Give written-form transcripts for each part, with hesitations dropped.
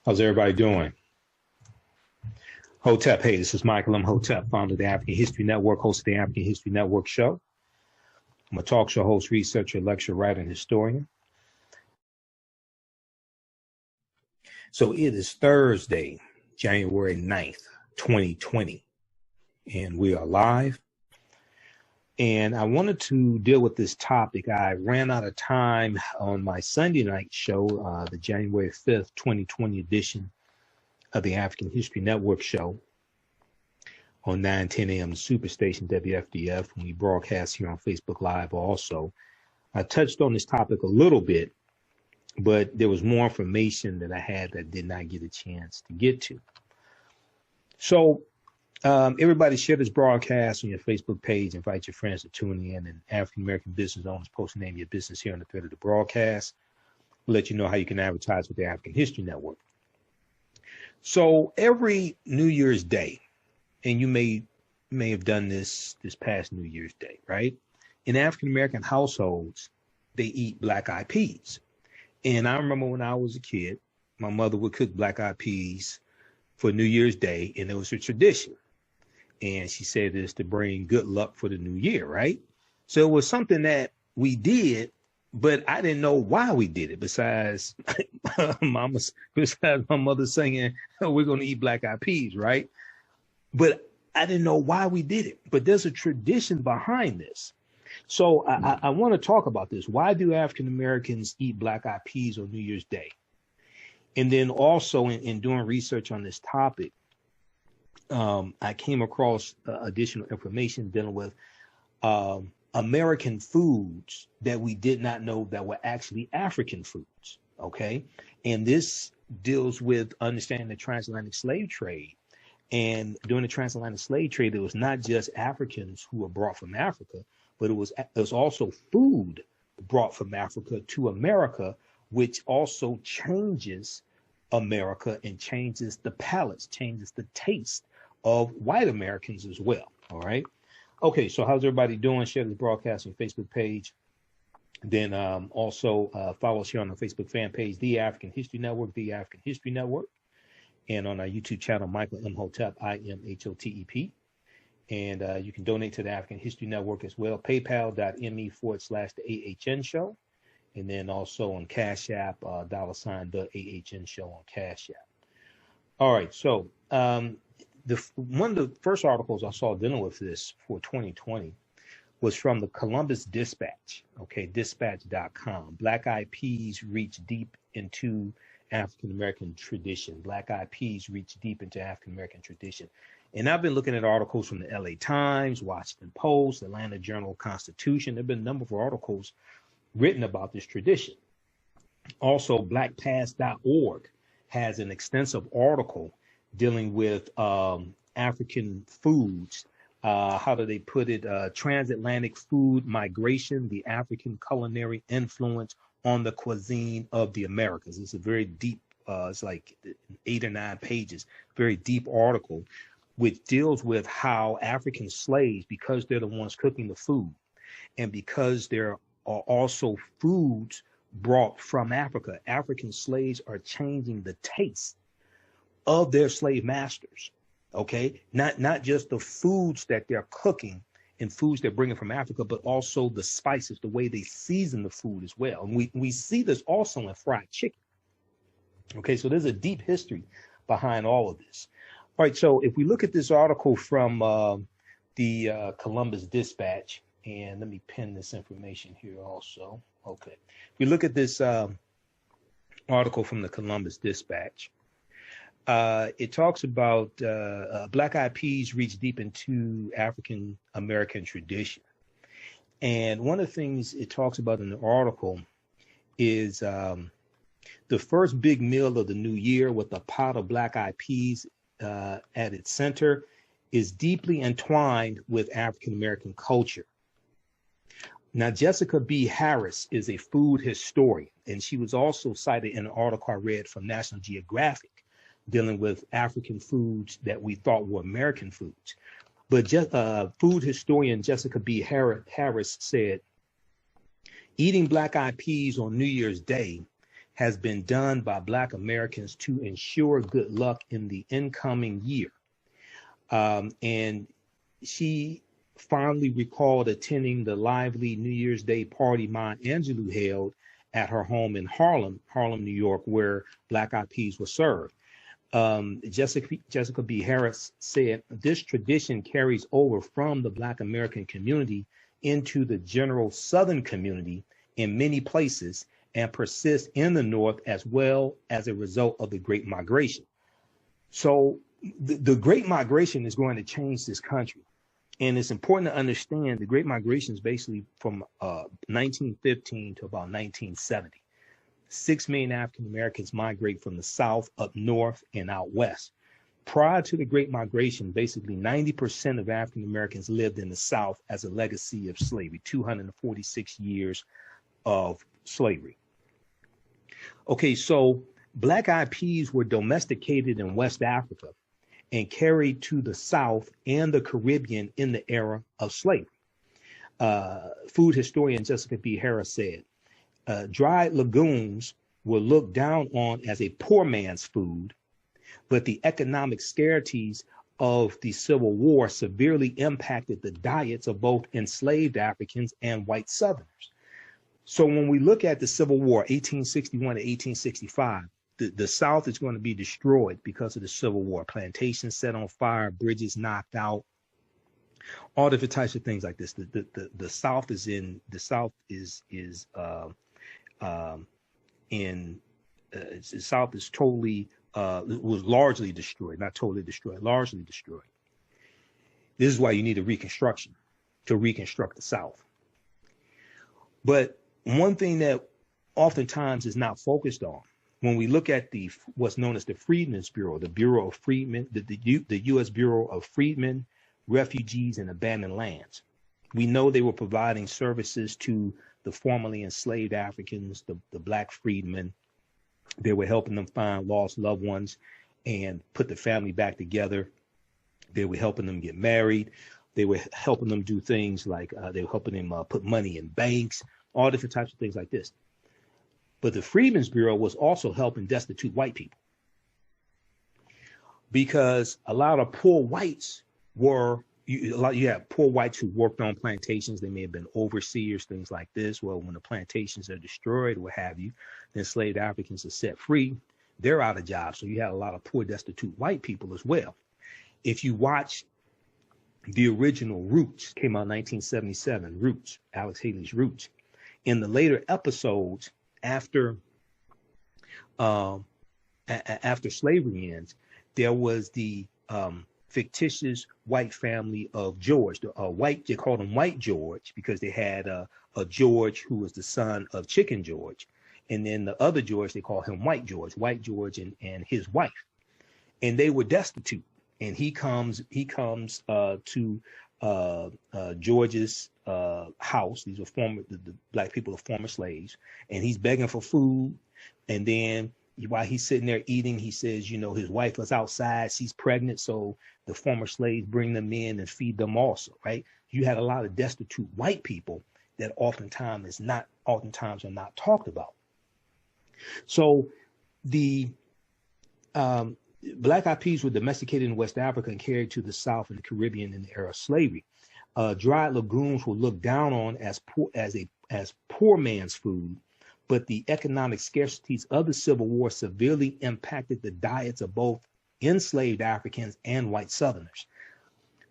How's everybody doing? Hotep, hey, this is Michael Imhotep, founder of the African History Network, host of the African History Network show. I'm a talk show host, researcher, lecturer, writer, and historian. So it is Thursday, January 9th, 2020, and we are live. And I wanted to deal with this topic. I ran out of time on my Sunday night show, the January 5th, 2020 edition of the African History Network show on 9:10 a.m. Superstation WFDF, when we broadcast here on Facebook Live also. I touched on this topic a little bit, but there was more information that I had that did not get a chance to get to. So everybody share this broadcast on your Facebook page. Invite your friends to tune in, and African American business owners post the name of your business here on the thread of the broadcast. We'll let you know how you can advertise with the African History Network. So every New Year's Day, and you may have done this past New Year's Day, right? In African American households, they eat black-eyed peas. And I remember when I was a kid, my mother would cook black-eyed peas for New Year's Day, and it was a tradition. And she said it's to bring good luck for the new year, right? So it was something that we did, but I didn't know why we did it. Besides my mother singing, oh, we're going to eat black-eyed peas, right? But I didn't know why we did it. But there's a tradition behind this. So I want to talk about this. Why do African Americans eat black-eyed peas on New Year's Day? And then also in doing research on this topic, I came across additional information dealing with American foods that we did not know that were actually African foods, okay? And this deals with understanding the transatlantic slave trade. And during the transatlantic slave trade, it was not just Africans who were brought from Africa, but it was also food brought from Africa to America, which also changes America and changes the palates, changes the taste of white Americans as well. All right. Okay. So how's everybody doing? Share this broadcast on Facebook page. Then also follow us here on the Facebook fan page, The African History Network, The African History Network. And on our YouTube channel, Michael Imhotep, IMHOTEP. And you can donate to the African History Network as well, paypal.me/the AHN show. And then also on Cash App, $, the AHN show on Cash App. All right. So one of the first articles I saw dealing with this for 2020 was from the Columbus Dispatch, okay, dispatch.com. Black-eyed peas reach deep into African-American tradition. Black-eyed peas reach deep into African-American tradition. And I've been looking at articles from the LA Times, Washington Post, Atlanta Journal-Constitution. There have been a number of articles written about this tradition. Also, blackpast.org has an extensive article dealing with African foods. How do they put it? Transatlantic food migration, the African culinary influence on the cuisine of the Americas. It's a very deep, it's like 8 or 9 pages, very deep article, which deals with how African slaves, because they're the ones cooking the food, and because there are also foods brought from Africa, African slaves are changing the taste of their slave masters, okay? Not just the foods that they're cooking and foods they're bringing from Africa, but also the spices, the way they season the food as well. And we see this also in fried chicken. Okay, so there's a deep history behind all of this. All right, so if we look at this article from the Columbus Dispatch, and let me pin this information here also. Okay, if we look at this article from the Columbus Dispatch, it talks about black-eyed peas reach deep into African American tradition. And one of the things it talks about in the article is the first big meal of the new year with a pot of black-eyed peas at its center is deeply entwined with African American culture. Now, Jessica B. Harris is a food historian, and she was also cited in an article I read from National Geographic dealing with African foods that we thought were American foods. But food historian Jessica B. Harris said, eating black-eyed peas on New Year's Day has been done by Black Americans to ensure good luck in the incoming year. And she fondly recalled attending the lively New Year's Day party Maya Angelou held at her home in Harlem, New York, where Black Eyed Peas were served. Jessica B. Harris said, this tradition carries over from the Black American community into the general Southern community in many places and persists in the North as well as a result of the Great Migration. So the Great Migration is going to change this country. And it's important to understand the Great Migration is basically from 1915 to about 1970. 6 million African Americans migrate from the South up north and out west. Prior to the Great Migration, basically 90% of African Americans lived in the South as a legacy of slavery, 246 years of slavery. Okay, so Black Eyed Peas were domesticated in West Africa and carried to the South and the Caribbean in the era of slavery. Food historian Jessica B. Harris said, dried legumes were looked down on as a poor man's food, but the economic scarcities of the Civil War severely impacted the diets of both enslaved Africans and white Southerners. So when we look at the Civil War, 1861 to 1865, the South is going to be destroyed because of the Civil War. Plantations set on fire, bridges knocked out, all different types of things like this. The South is totally was largely destroyed, not totally destroyed, largely destroyed. This is why you need a reconstruction to reconstruct the South. But one thing that oftentimes is not focused on, when we look at what's known as the Freedmen's Bureau, the Bureau of Freedmen, the U.S. Bureau of Freedmen, Refugees, and Abandoned Lands, we know they were providing services to the formerly enslaved Africans, the Black freedmen. They were helping them find lost loved ones and put the family back together. They were helping them get married. They were helping them do things like they were helping them put money in banks, all different types of things like this. But the Freedmen's Bureau was also helping destitute white people, because a lot of poor whites were, you have poor whites who worked on plantations. They may have been overseers, things like this. Well, when the plantations are destroyed, what have you, the enslaved Africans are set free. They're out of jobs. So you had a lot of poor, destitute white people as well. If you watch the original Roots, came out in 1977, Roots, Alex Haley's Roots. In the later episodes, after slavery ends, there was the fictitious white family of George. They called him White George because they had a George who was the son of Chicken George, and then the other George, they call him White George and his wife, and they were destitute. And he comes to George's house. These are the Black people are former slaves, and he's begging for food. And then while he's sitting there eating, he says, his wife was outside, she's pregnant, so the former slaves bring them in and feed them also, right? You had a lot of destitute white people that oftentimes are not talked about. So the Black Eyed Peas were domesticated in West Africa and carried to the South and the Caribbean in the era of slavery. Dried legumes were looked down on as poor man's food, but the economic scarcities of the Civil War severely impacted the diets of both enslaved Africans and white Southerners.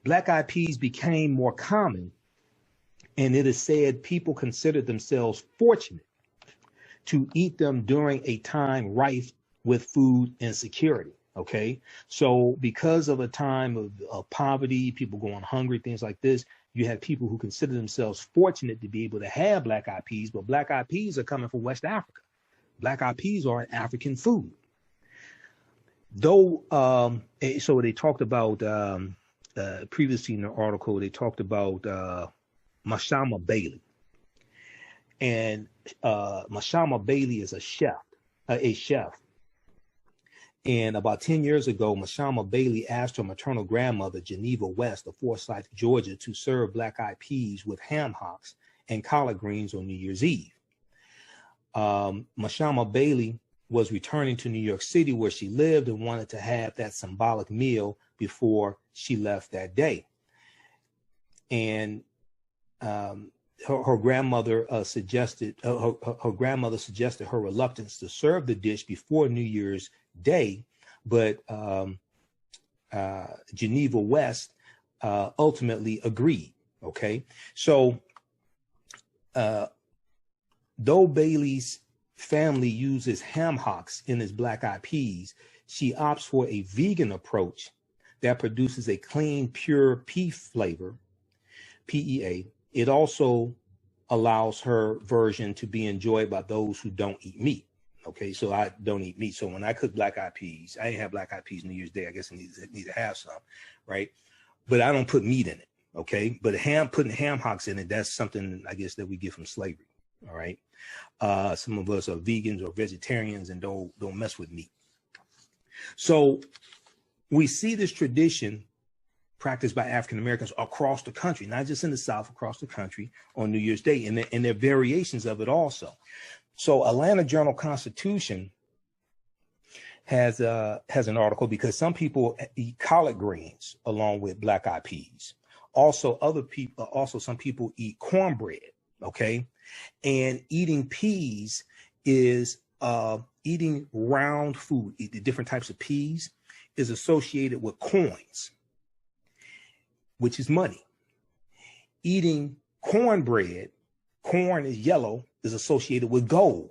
Black Eyed Peas became more common, and it is said people considered themselves fortunate to eat them during a time rife with food insecurity. Okay, so because of a time of poverty, people going hungry, things like this, you had people who consider themselves fortunate to be able to have Black Eyed Peas, but Black Eyed Peas are coming from West Africa. Black Eyed Peas are an African food. Though, so they talked about, previously in the article, they talked about Mashama Bailey. And Mashama Bailey is a chef. And about 10 years ago, Mashama Bailey asked her maternal grandmother, Geneva West of Forsyth, Georgia, to serve Black Eyed Peas with ham hocks and collard greens on New Year's Eve. Mashama Bailey was returning to New York City where she lived and wanted to have that symbolic meal before she left that day. And her grandmother suggested her reluctance to serve the dish before New Year's Day, but Geneva West ultimately agreed. Okay, so though Bailey's family uses ham hocks in its black-eyed peas, she opts for a vegan approach that produces a clean, pure pea flavor, PEA. It also allows her version to be enjoyed by those who don't eat meat. Okay, so I don't eat meat. So when I cook black-eyed peas, I ain't have black-eyed peas New Year's Day. I guess I need to have some, right? But I don't put meat in it, okay? But putting ham hocks in it, that's something, I guess, that we get from slavery, all right? Some of us are vegans or vegetarians and don't mess with meat. So we see this tradition practiced by African Americans across the country, not just in the South, across the country on New Year's Day, and there are variations of it also. So Atlanta Journal-Constitution has an article because some people eat collard greens along with black-eyed peas. Also, some people eat cornbread. Okay, and eating peas is eating round food. The different types of peas is associated with coins, which is money. Eating cornbread, corn is yellow, is associated with gold.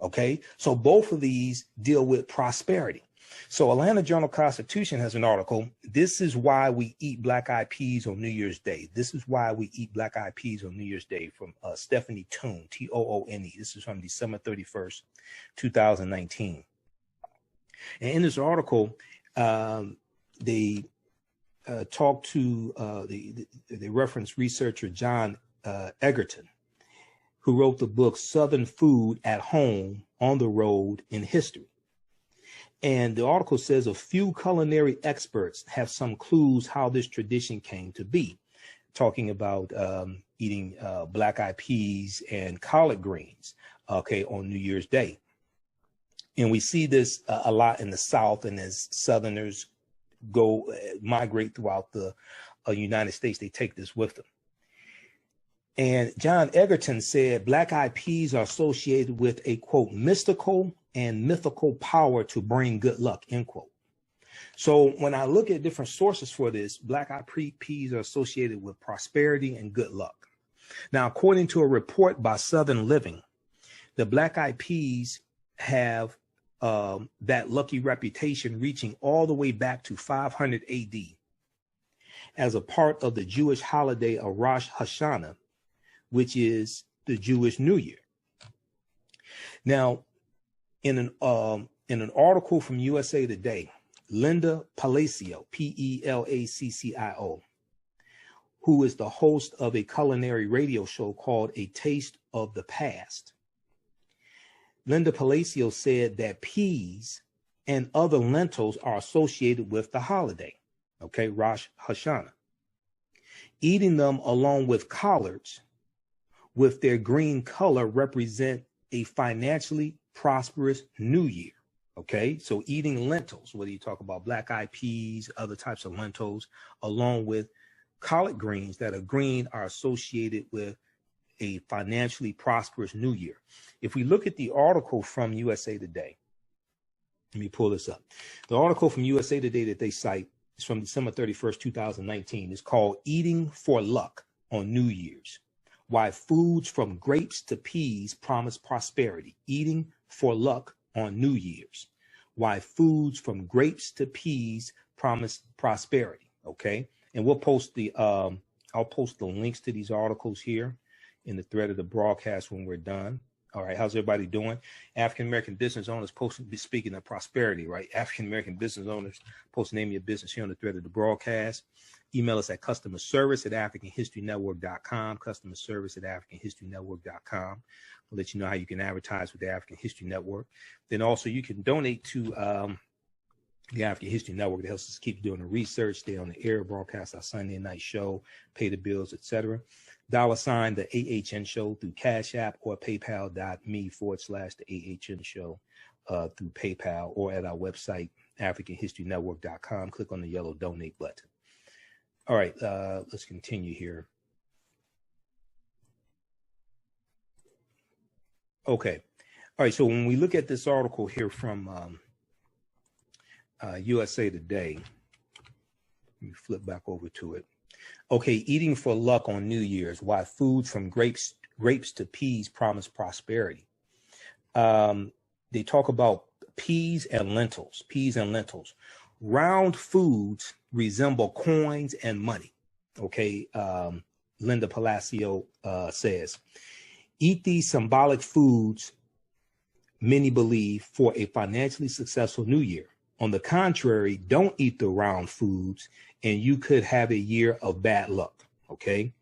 Okay, so both of these deal with prosperity. So Atlanta Journal-Constitution has an article. This is why we eat black-eyed peas on New Year's Day. This is why we eat black-eyed peas on New Year's Day, from Stephanie Toone, Toone. This is from December 31st, 2019. And in this article, they talk to, they reference researcher John Egerton, who wrote the book Southern Food at Home, on the Road, in History. And the article says a few culinary experts have some clues how this tradition came to be, talking about eating black-eyed peas and collard greens, okay, on New Year's Day. And we see this a lot in the South, and as Southerners migrate throughout the United States, they take this with them. And John Egerton said black-eyed peas are associated with a, quote, mystical and mythical power to bring good luck, end quote. So when I look at different sources for this, black-eyed peas are associated with prosperity and good luck. Now, according to a report by Southern Living, the black-eyed peas have that lucky reputation reaching all the way back to 500 AD as a part of the Jewish holiday of Rosh Hashanah, which is the Jewish New Year. Now, in an article from USA Today, Linda Palacio, Pelaccio, who is the host of a culinary radio show called A Taste of the Past, Linda Palacio said that peas and other lentils are associated with the holiday, okay, Rosh Hashanah. Eating them along with collards with their green color represent a financially prosperous new year. Okay, so eating lentils, whether you talk about black-eyed peas, other types of lentils, along with collard greens that are green, are associated with a financially prosperous new year. If we look at the article from USA Today, let me pull this up. The article from USA Today that they cite is from December 31st, 2019. It's called Eating for Luck on New Year's. Why Foods from Grapes to Peas Promise Prosperity. Eating for Luck on New Year's. Why Foods from Grapes to Peas Promise Prosperity. Okay. And we'll post I'll post the links to these articles here in the thread of the broadcast when we're done. All right. How's everybody doing? African-American business owners speaking of prosperity, right? African-American business owners, post the name of your business here on the thread of the broadcast. Email us at customerservice@africanhistorynetwork.com, customerservice@africanhistorynetwork.com. We'll let you know how you can advertise with the African History Network. Then also you can donate to the African History Network that helps us keep doing the research, stay on the air, broadcast our Sunday night show, pay the bills, etc. $ the AHN show through Cash App or paypal.me/the AHN show through PayPal, or at our website, AfricanHistoryNetwork.com. Click on the yellow donate button. All right, let's continue here. Okay. All right, so when we look at this article here from USA Today, let me flip back over to it. Okay, eating for luck on New Year's, why foods from grapes to peas promise prosperity. They talk about peas and lentils. Round foods resemble coins and money. Okay, Linda Palacio says, eat these symbolic foods, many believe, for a financially successful new year. On the contrary, don't eat the round foods and you could have a year of bad luck, okay?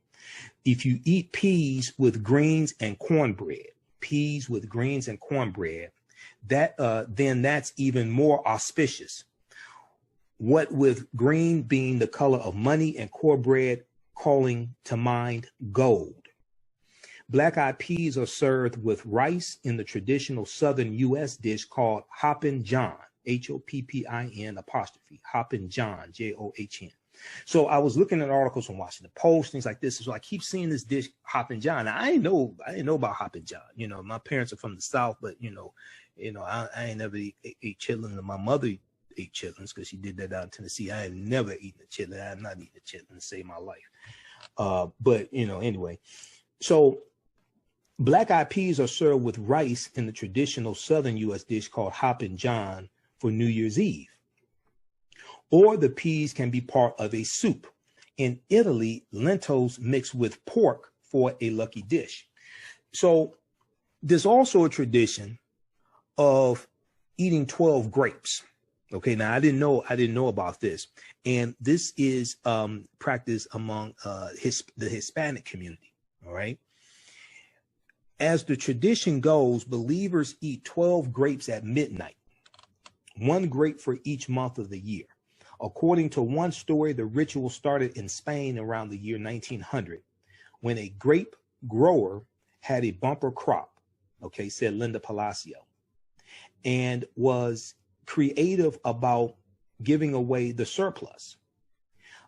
If you eat peas with greens and cornbread, then that's even more auspicious. What with green being the color of money and cornbread calling to mind gold. Black-eyed peas are served with rice in the traditional southern U.S. dish called Hoppin' John, Hoppin', Hoppin' John, John. So I was looking at articles from Washington Post, things like this. So I keep seeing this dish, Hoppin' John. Now, I didn't know about Hoppin' John. You know, my parents are from the South, but I ain't never ate chitlins. My mother ate chitlins because she did that out in Tennessee. I have never eaten a chitlin. I have not eaten a chitlin to save my life. But anyway, so black-eyed peas are served with rice in the traditional southern U.S. dish called Hoppin' John for New Year's Eve. Or the peas can be part of a soup. In Italy, lentils mixed with pork for a lucky dish. So there's also a tradition of eating 12 grapes. Okay, now I didn't know about this. And this is practiced among the Hispanic community, all right? As the tradition goes, believers eat 12 grapes at midnight, 1 grape for each month of the year. According to one story, the ritual started in Spain around the year 1900, when a grape grower had a bumper crop, okay, said Linda Palacio, and was creative about giving away the surplus.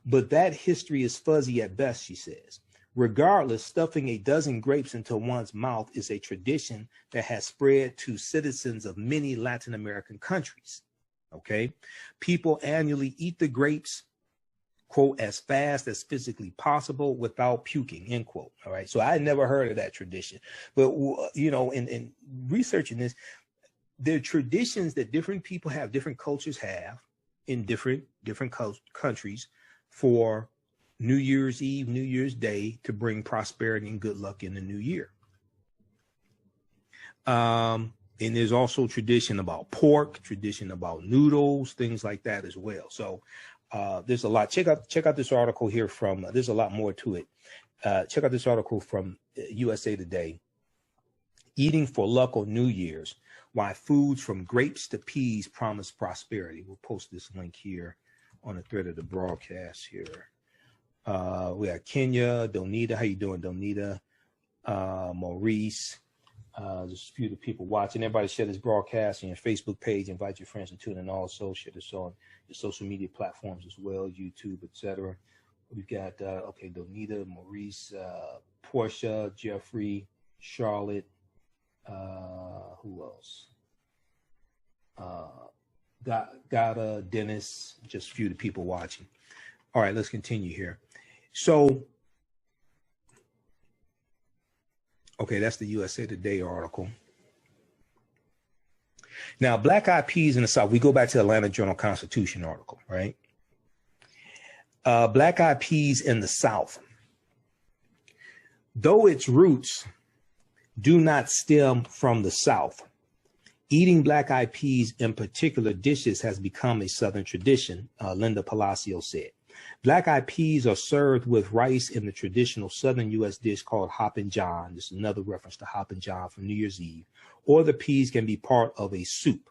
But that history is fuzzy at best, she says. Regardless, stuffing a dozen grapes into one's mouth is a tradition that has spread to citizens of many Latin American countries. Okay, people annually eat the grapes, quote, as fast as physically possible without puking, end quote. All right, so I had never heard of that tradition. But, in researching this, there are traditions that different people have, different cultures have in different countries for New Year's Eve, New Year's Day, to bring prosperity and good luck in the new year. And there's also tradition about pork, tradition about noodles, things like that as well. So there's a lot. Check out this article here from, there's a lot more to it. Check out this article from USA Today. Eating for luck on New Year's, why foods from grapes to peas promise prosperity. We'll post this link here on the thread of the broadcast here. We got Kenya, Donita. How you doing, Donita? Maurice. Just a few of the people watching. Everybody share this broadcast on your Facebook page. Invite your friends to tune in also. Share this on your social media platforms as well, YouTube, etc. We've got, Donita, Maurice, Portia, Jeffrey, Charlotte. Who else? Gata, Dennis, just a few of the people watching. All right, let's continue here. So, okay, that's the USA Today article. Now, black-eyed peas in the South, we go back to the Atlanta Journal-Constitution article, right? Black-eyed peas in the South, though its roots do not stem from the South, eating black-eyed peas in particular dishes has become a Southern tradition, Linda Palacio said. Black-eyed peas are served with rice in the traditional Southern U.S. dish called Hoppin' John. This is another reference to Hoppin' John for New Year's Eve. Or the peas can be part of a soup.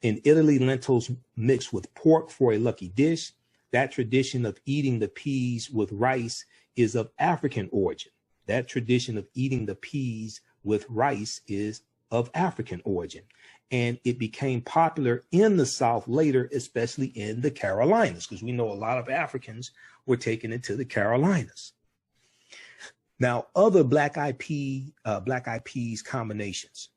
In Italy, lentils mixed with pork for a lucky dish. That tradition of eating the peas with rice is of African origin. That tradition of eating the peas with rice is of African origin. And it became popular in the South later, especially in the Carolinas, because we know a lot of Africans were taken into the Carolinas. Now, other black eyed peas combinations.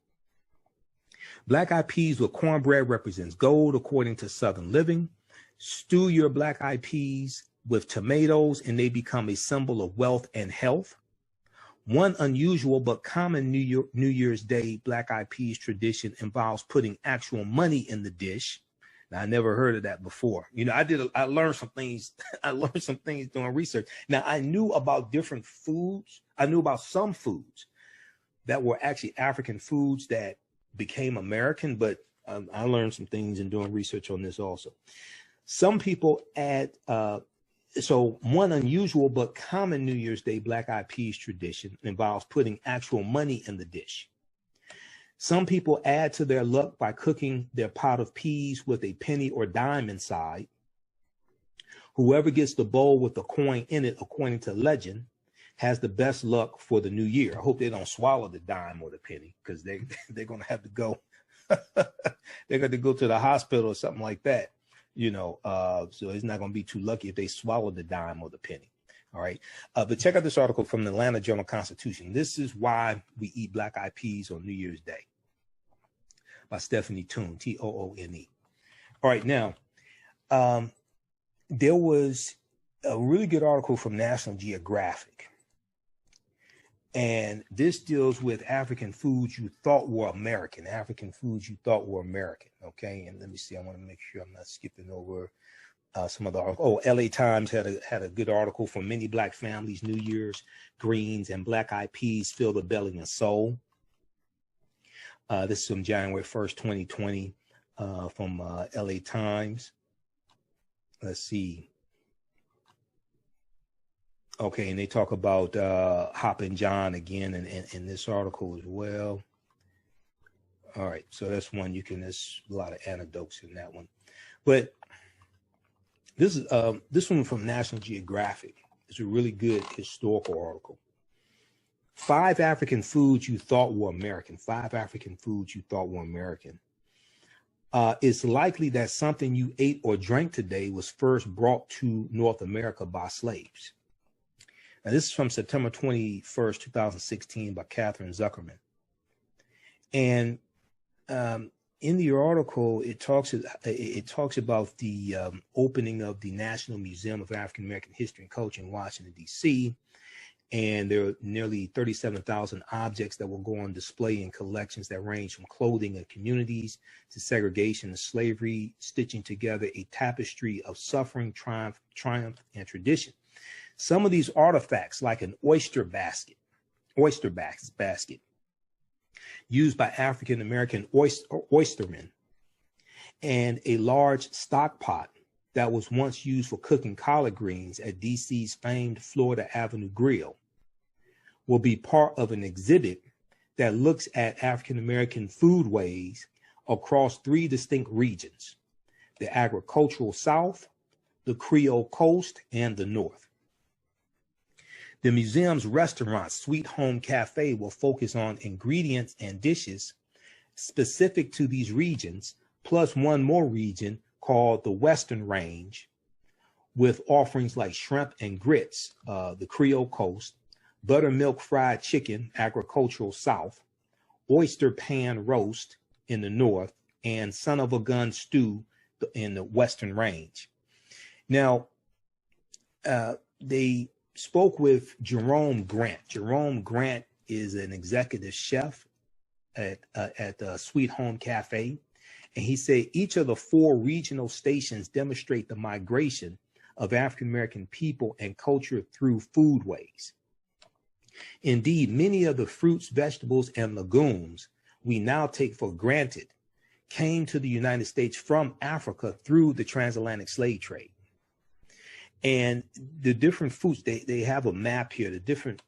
Black eyed peas with cornbread represents gold, according to Southern Living. Stew your black eyed peas with tomatoes, and they become a symbol of wealth and health. One unusual but common New Year's Day black eyed peas tradition involves putting actual money in the dish. Now, I never heard of that before. You know, I learned some things. I learned some things doing research. Now, I knew about different foods. I knew about some foods that were actually African foods that became American, but I learned some things in doing research on this also. Some people add, so one unusual but common New Year's Day black eyed peas tradition involves putting actual money in the dish. Some people add to their luck by cooking their pot of peas with a penny or dime inside. Whoever gets the bowl with the coin in it, according to legend, has the best luck for the new year. I hope they don't swallow the dime or the penny, because they're going to have to go. They're going to go to the hospital or something like that, you know. So it's not going to be too lucky if they swallow the dime or the penny. All right. But check out this article from the Atlanta Journal-Constitution. This is why we eat black eyed peas on New Year's Day, by Stephanie Toone, Toone. All right. Now, there was a really good article from National Geographic. And this deals with African foods you thought were American, African foods you thought were American. Okay. And let me see, I want to make sure I'm not skipping over some of the articles. Oh, LA Times had a good article for many black families. New Year's greens and black eyed peas fill the belly and soul. This is from January 1st, 2020, from LA Times. Let's see. Okay, and they talk about Hoppin' John again in this article as well. All right, so that's one there's a lot of anecdotes in that one. But this one from National Geographic is a really good historical article. 5 African foods you thought were American. 5 African foods you thought were American. It's likely that something you ate or drank today was first brought to North America by slaves. Now, this is from September 21st, 2016 by Catherine Zuckerman. And in the article, it talks about the opening of the National Museum of African American History and Culture in Washington, D.C., and there are nearly 37,000 objects that will go on display in collections that range from clothing and communities to segregation and slavery, stitching together a tapestry of suffering, triumph, and tradition. Some of these artifacts, like an oyster basket used by African American oystermen, and a large stock pot that was once used for cooking collard greens at DC's famed Florida Avenue Grill, will be part of an exhibit that looks at African American foodways across 3 distinct regions: the agricultural South, the Creole Coast, and the North. The museum's restaurant, Sweet Home Cafe, will focus on ingredients and dishes specific to these regions, plus one more region called the Western Range, with offerings like shrimp and grits, the Creole Coast, buttermilk fried chicken, agricultural South, oyster pan roast in the North, and son of a gun stew in the Western Range. Now, they spoke with Jerome Grant. Jerome Grant is an executive chef at Sweet Home Cafe. And he said each of the 4 regional stations demonstrate the migration of African-American people and culture through foodways. Indeed, many of the fruits, vegetables, and legumes we now take for granted came to the United States from Africa through the transatlantic slave trade. And the different foods, they have a map here. The different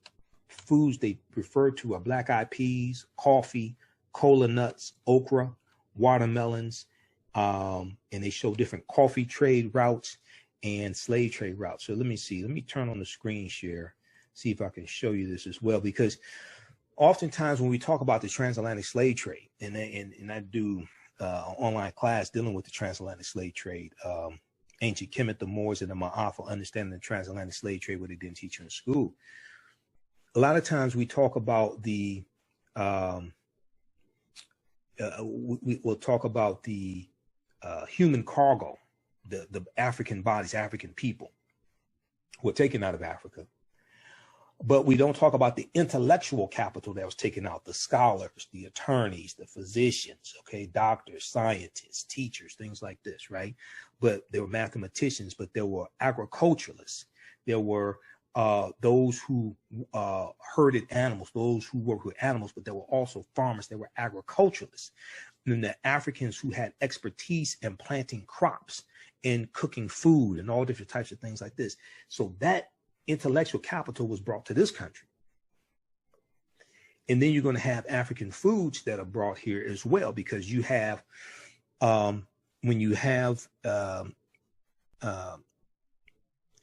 foods they refer to are black eyed peas, coffee, cola nuts, okra, watermelons, And they show different coffee trade routes and slave trade routes. So let me see. Let me turn on the screen share, see if I can show you this as well, because oftentimes when we talk about the transatlantic slave trade, and I do an online class dealing with the transatlantic slave trade, ancient Kemet, the Moors, and the Ma'afa, understanding the transatlantic slave trade, what they didn't teach you in school. A lot of times we talk about the we'll talk about the human cargo, the African bodies, African people who were taken out of Africa. But we don't talk about the intellectual capital that was taken out, the scholars, the attorneys, the physicians, okay, doctors, scientists, teachers, things like this, right? But there were mathematicians, but there were agriculturalists. There were those who herded animals, those who worked with animals, but there were also farmers. There were agriculturalists. And then the Africans who had expertise in planting crops and cooking food and all different types of things like this. So that intellectual capital was brought to this country. And then you're going to have African foods that are brought here as well, because you have, when you have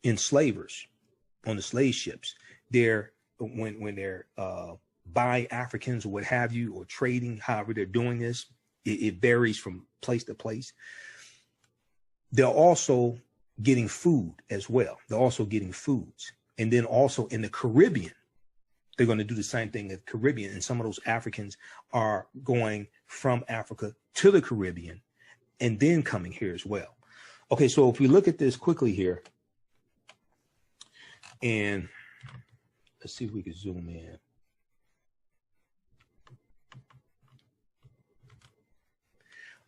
enslavers on the slave ships, when they're buying Africans or what have you, or trading, however they're doing this, it varies from place to place. They're also getting food as well. They're also getting foods. And then also in the Caribbean, they're going to do the same thing in the Caribbean. And some of those Africans are going from Africa to the Caribbean and then coming here as well. Okay, so if we look at this quickly here, and let's see if we can zoom in.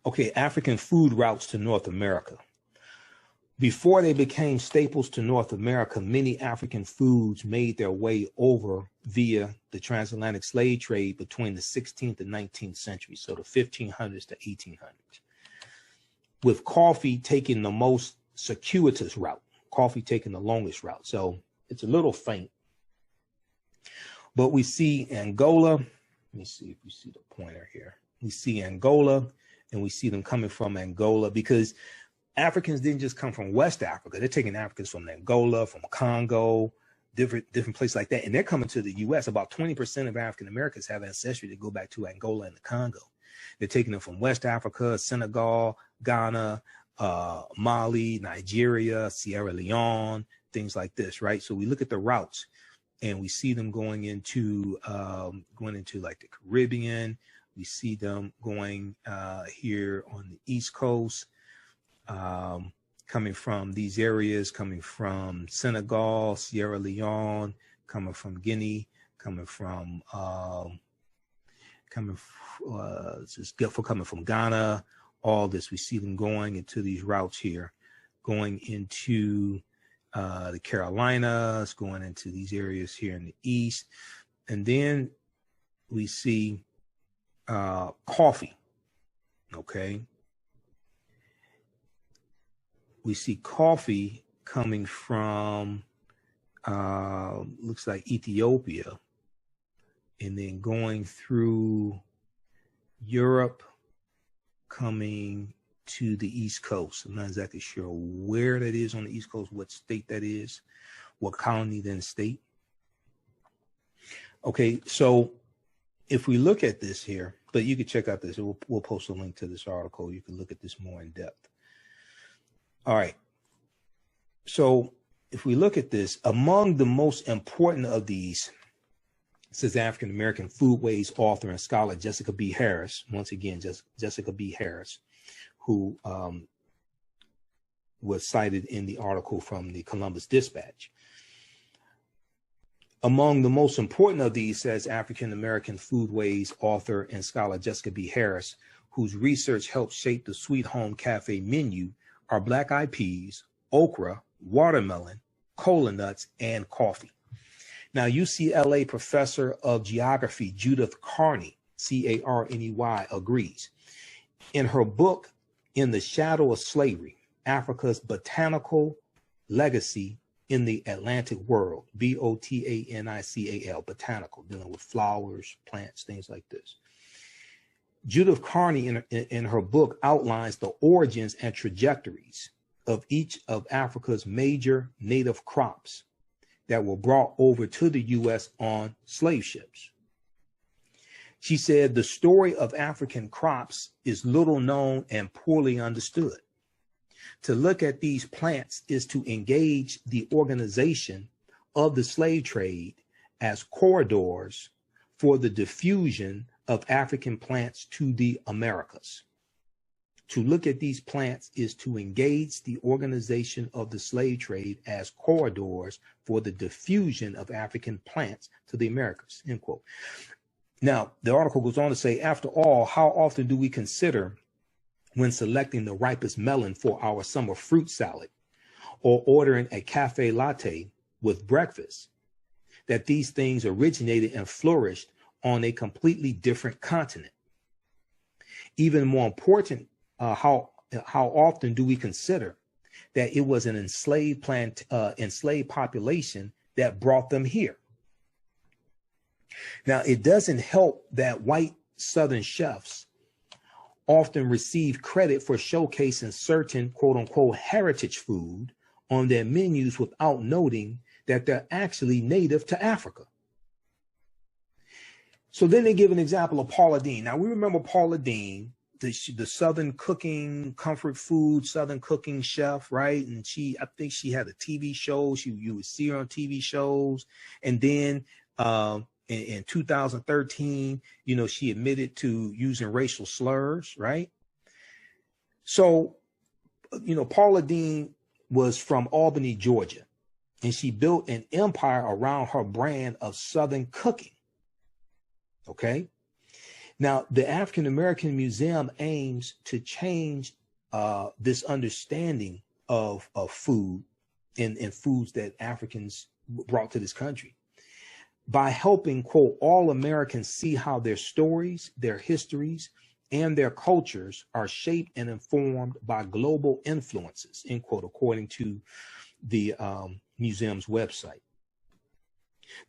Okay, African food routes to North America. Before they became staples to North America, many African foods made their way over via the transatlantic slave trade between the 16th and 19th century, so the 1500s to 1800s, with coffee taking the most circuitous route, coffee taking the longest route. So it's a little faint. But we see Angola. Let me see if you see the pointer here. We see Angola, and we see them coming from Angola, because Africans didn't just come from West Africa. They're taking Africans from Angola, from Congo, different places like that. And they're coming to the U.S. About 20% of African Americans have ancestry that go back to Angola and the Congo. They're taking them from West Africa, Senegal, Ghana, Mali, Nigeria, Sierra Leone, things like this, right? So we look at the routes and we see them going into like the Caribbean. We see them going here on the East Coast, coming from these areas, coming from Senegal, Sierra Leone, coming from Guinea, coming from coming from Ghana. All this, we see them going into these routes here, going into the Carolinas, going into these areas here in the East. And then we see coffee, okay? We see coffee coming from, looks like Ethiopia, and then going through Europe, coming to the East Coast. I'm not exactly sure where that is on the East Coast, what state that is, what colony then state. Okay, so if we look at this here, but you can check out this, we'll post a link to this article. You can look at this more in depth. All right. So if we look at this, among the most important of these, says African-American foodways author and scholar Jessica B. Harris, once again, Jessica B. Harris, who was cited in the article from the Columbus Dispatch. Among the most important of these, says African-American foodways author and scholar Jessica B. Harris, whose research helped shape the Sweet Home Cafe menu, are black-eyed peas, okra, watermelon, cola nuts, and coffee. Now, UCLA professor of geography Judith Carney, C-A-R-N-E-Y, agrees. In her book, In the Shadow of Slavery, Africa's Botanical Legacy in the Atlantic World, B-O-T-A-N-I-C-A-L, botanical, dealing with flowers, plants, things like this. Judith Carney in her book outlines the origins and trajectories of each of Africa's major native crops that were brought over to the U.S. on slave ships. She said the story of African crops is little known and poorly understood. To look at these plants is to engage the organization of the slave trade as corridors for the diffusion of African plants to the Americas. To look at these plants is to engage the organization of the slave trade as corridors for the diffusion of African plants to the Americas, end quote. Now, the article goes on to say, after all, how often do we consider when selecting the ripest melon for our summer fruit salad or ordering a cafe latte with breakfast, that these things originated and flourished on a completely different continent? Even more important, how often do we consider that it was an enslaved population that brought them here? Now, it doesn't help that white Southern chefs often receive credit for showcasing certain quote unquote heritage food on their menus without noting that they're actually native to Africa. So then they give an example of Paula Deen. Now we remember Paula Deen, the Southern cooking, comfort food, Southern cooking chef, right? And I think she had a TV show. You would see her on TV shows. And then in 2013, she admitted to using racial slurs, right? So, Paula Deen was from Albany, Georgia, and she built an empire around her brand of Southern cooking. Okay. Now, the African American Museum aims to change this understanding of food and foods that Africans brought to this country by helping, quote, all Americans see how their stories, their histories, and their cultures are shaped and informed by global influences, end quote, according to the museum's website.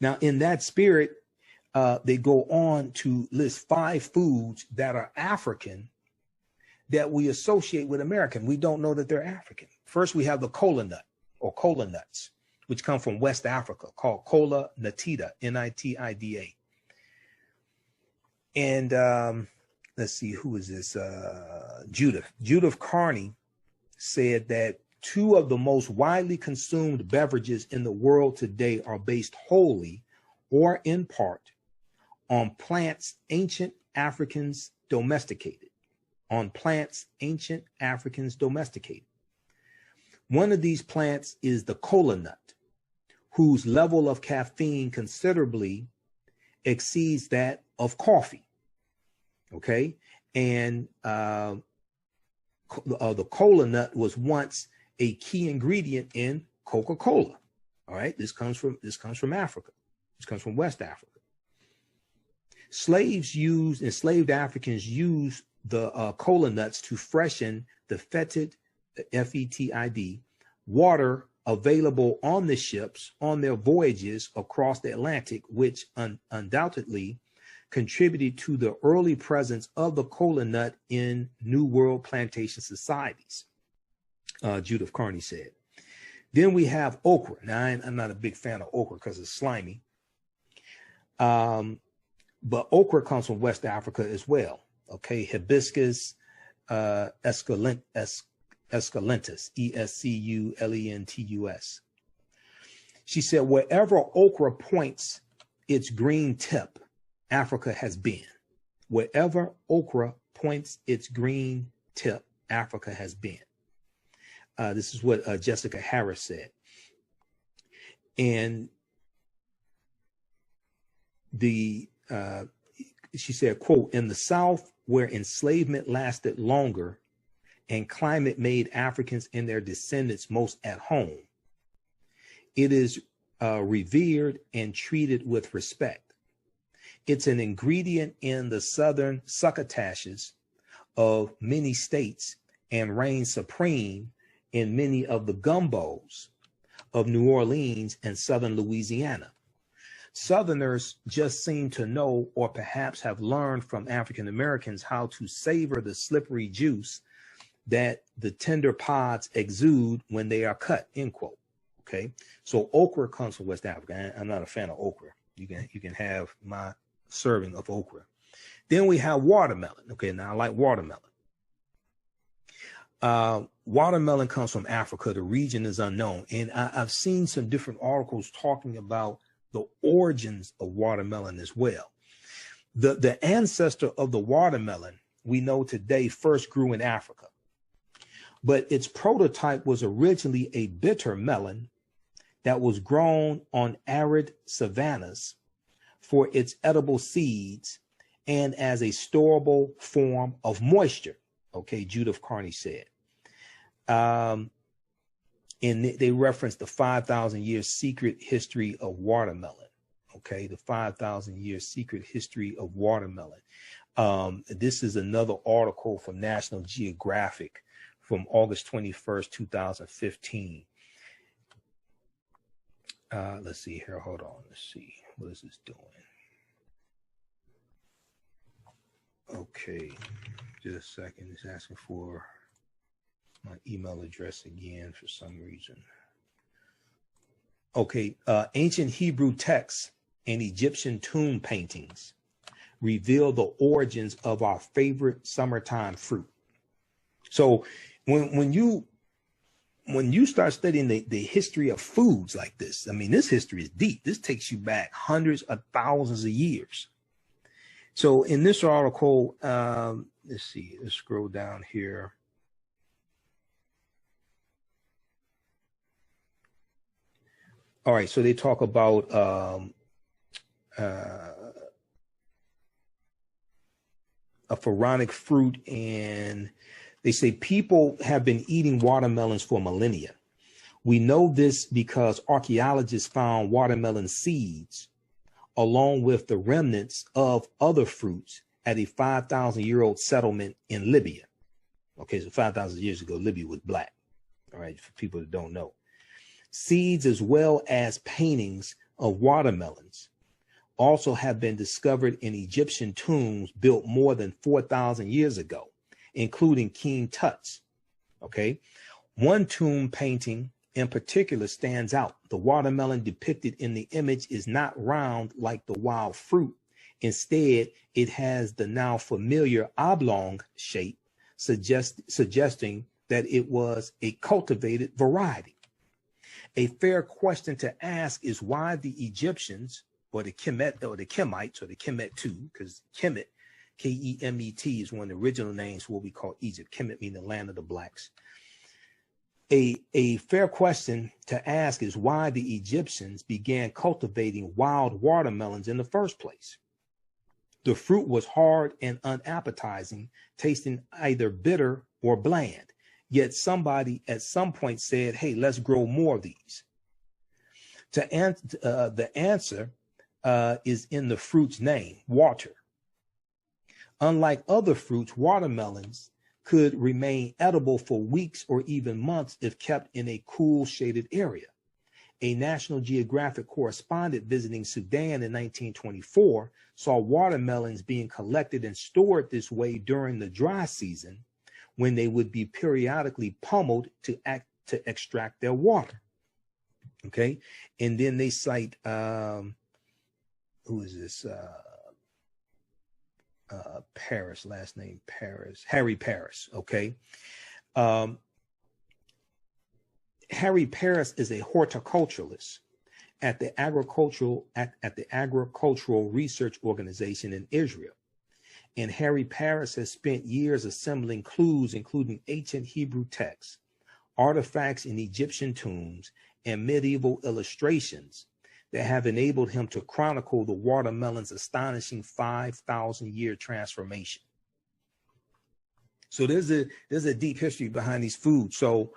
Now, in that spirit, they go on to list 5 foods that are African that we associate with American. We don't know that they're African. First, we have the cola nut or cola nuts, which come from West Africa, called cola natida, N-I-T-I-D-A. And let's see, who is this? Judith Carney said that 2 of the most widely consumed beverages in the world today are based wholly or in part on plants ancient Africans domesticated. On plants ancient Africans domesticated. One of these plants is the cola nut, whose level of caffeine considerably exceeds that of coffee. Okay, and the cola nut was once a key ingredient in Coca-Cola. All right, this comes from Africa. This comes from West Africa. Enslaved Africans used the cola nuts to freshen the fetid, F-E-T-I-D, water available on the ships on their voyages across the Atlantic, which undoubtedly contributed to the early presence of the cola nut in New World plantation societies, Judith Carney said. Then we have okra. Now, I'm not a big fan of okra because it's slimy. But okra comes from West Africa as well. Okay, hibiscus esculentus, Esculentus. She said, wherever okra points its green tip, Africa has been. Wherever okra points its green tip, Africa has been. This is what Jessica Harris said. And she said, quote, in the South, where enslavement lasted longer and climate made Africans and their descendants most at home, it is revered and treated with respect. It's an ingredient in the Southern succotashes of many states and reigns supreme in many of the gumbos of New Orleans and Southern Louisiana. Southerners just seem to know, or perhaps have learned from African Americans, how to savor the slippery juice that the tender pods exude when they are cut, end quote. Okay, so okra comes from West Africa. I'm not a fan of okra. You can have my serving of okra. Then we have watermelon. Okay, now I like watermelon. Watermelon comes from Africa. The region is unknown. And I've seen some different articles talking about the origins of watermelon as well. The ancestor of the watermelon we know today first grew in Africa, but its prototype was originally a bitter melon that was grown on arid savannas for its edible seeds and as a storable form of moisture. Okay, Judith Carney said. And they referenced the 5,000 year secret history of watermelon. Okay, the 5,000 year secret history of watermelon. This is another article from National Geographic from August 21st, 2015. Let's see here. Hold on. Let's see. What is this doing? Okay, just a second. It's asking for my email address again for some reason. Okay, ancient Hebrew texts and Egyptian tomb paintings reveal the origins of our favorite summertime fruit. So when you start studying the history of foods like this, I mean, this history is deep. This takes you back hundreds of thousands of years. So in this article, let's see, let's scroll down here. All right, so they talk about a pharaonic fruit, and they say people have been eating watermelons for millennia. We know this because archaeologists found watermelon seeds along with the remnants of other fruits at a 5,000-year-old settlement in Libya. Okay, so 5,000 years ago, Libya was black. All right, for people that don't know. Seeds as well as paintings of watermelons also have been discovered in Egyptian tombs built more than 4,000 years ago, including King Tut's. Okay, one tomb painting in particular stands out. The watermelon depicted in the image is not round like the wild fruit. Instead, it has the now familiar oblong shape, suggesting that it was a cultivated variety. A fair question to ask is why the Egyptians, or the Kemet, or the Kemites, or the Kemet too, because Kemet, K-E-M-E-T, is one of the original names for what we call Egypt. Kemet meaning the land of the blacks. A fair question to ask is why the Egyptians began cultivating wild watermelons in the first place. The fruit was hard and unappetizing, tasting either bitter or bland. Yet somebody at some point said, hey, let's grow more of these. The answer is in the fruit's name, water. Unlike other fruits, watermelons could remain edible for weeks or even months if kept in a cool, shaded area. A National Geographic correspondent visiting Sudan in 1924 saw watermelons being collected and stored this way during the dry season, when they would be periodically pummeled to extract their water. Okay, and then they cite who is this? Paris, last name Paris, Harry Paris. Okay, Harry Paris is a horticulturalist at the agricultural research organization in Israel. And Harry Paris has spent years assembling clues, including ancient Hebrew texts, artifacts in Egyptian tombs, and medieval illustrations that have enabled him to chronicle the watermelon's astonishing 5,000-year transformation. So there's a deep history behind these foods. So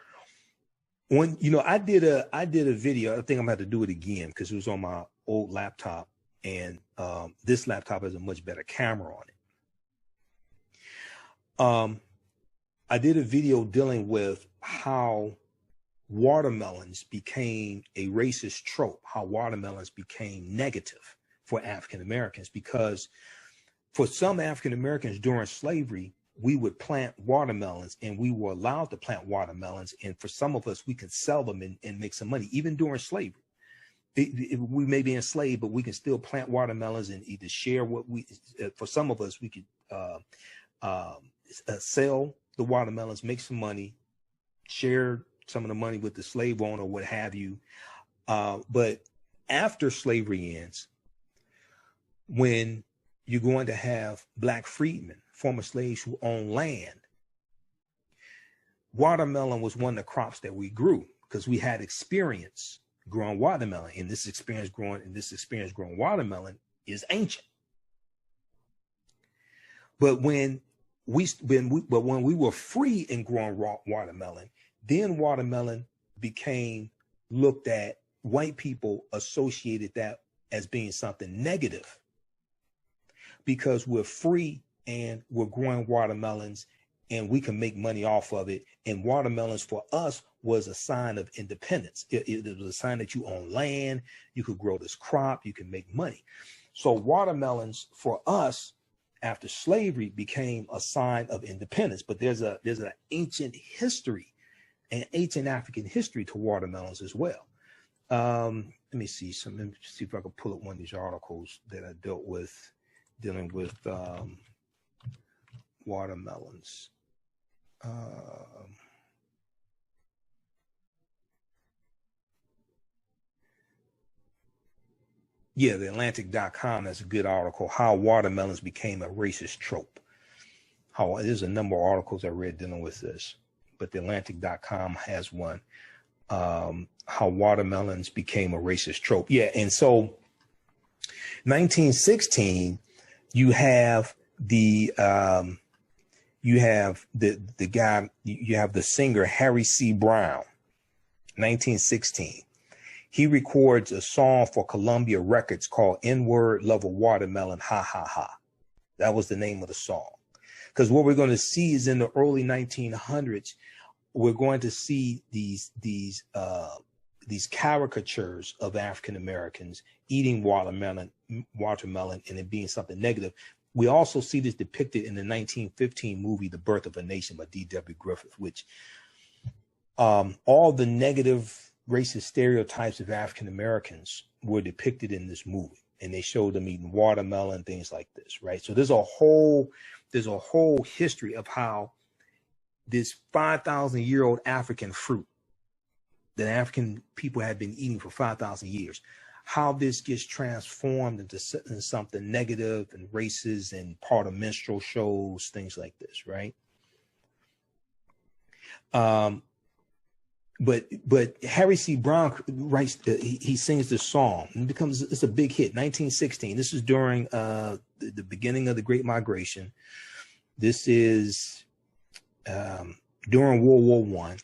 when I did a video, I think I'm gonna have to do it again because it was on my old laptop, and this laptop has a much better camera on it. I did a video dealing with how watermelons became a racist trope, how watermelons became negative for African Americans, because for some African Americans during slavery, we would plant watermelons and we were allowed to plant watermelons. And for some of us, we could sell them and make some money, even during slavery. We may be enslaved, but we can still plant watermelons and either share what we, for some of us, we could sell the watermelons, make some money, share some of the money with the slave owner, what have you. But after slavery ends, when you're going to have black freedmen, former slaves who own land, watermelon was one of the crops that we grew because we had experience growing watermelon, and this experience growing watermelon is ancient. But when we were free in growing watermelon, then watermelon became looked at. White people associated that as being something negative because we're free and we're growing watermelons and we can make money off of it. And watermelons for us was a sign of independence. It was a sign that you own land, you could grow this crop, you can make money. So watermelons for us after slavery became a sign of independence. But there's an ancient history, an ancient African history to watermelons as well. Let me see if I can pull up one of these articles that I dealt with dealing with watermelons. Yeah, the Atlantic.com has a good article, How Watermelons Became a Racist Trope. There's a number of articles I read dealing with this, but the Atlantic.com has one, How Watermelons Became a Racist Trope. Yeah, and so 1916, you have the singer Harry C. Brown, 1916. He records a song for Columbia Records called N-Word Love a Watermelon, Ha Ha Ha. That was the name of the song. Because what we're going to see is in the early 1900s, we're going to see these caricatures of African Americans eating watermelon and it being something negative. We also see this depicted in the 1915 movie, The Birth of a Nation by D.W. Griffith, which all the negative racist stereotypes of African Americans were depicted in this movie, and they showed them eating watermelon, things like this, right? So there's a whole history of how this 5,000-year-old African fruit that African people had been eating for 5,000 years, how this gets transformed into something negative and racist and part of minstrel shows, things like this, right? But Harry C. Brown writes, he sings this song, and it's a big hit. 1916. This is during the beginning of the Great Migration. This is during World War I,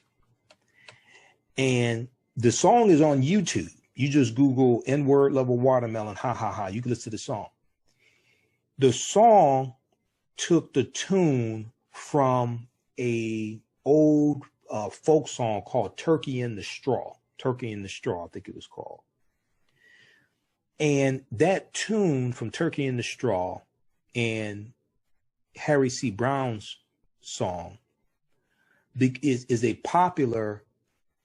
and the song is on YouTube. You just Google N-Word Love a Watermelon, Ha Ha Ha. You can listen to the song. The song took the tune from a old folk song called Turkey in the Straw. Turkey in the Straw, I think it was called. And that tune from Turkey in the Straw and Harry C. Brown's song is a popular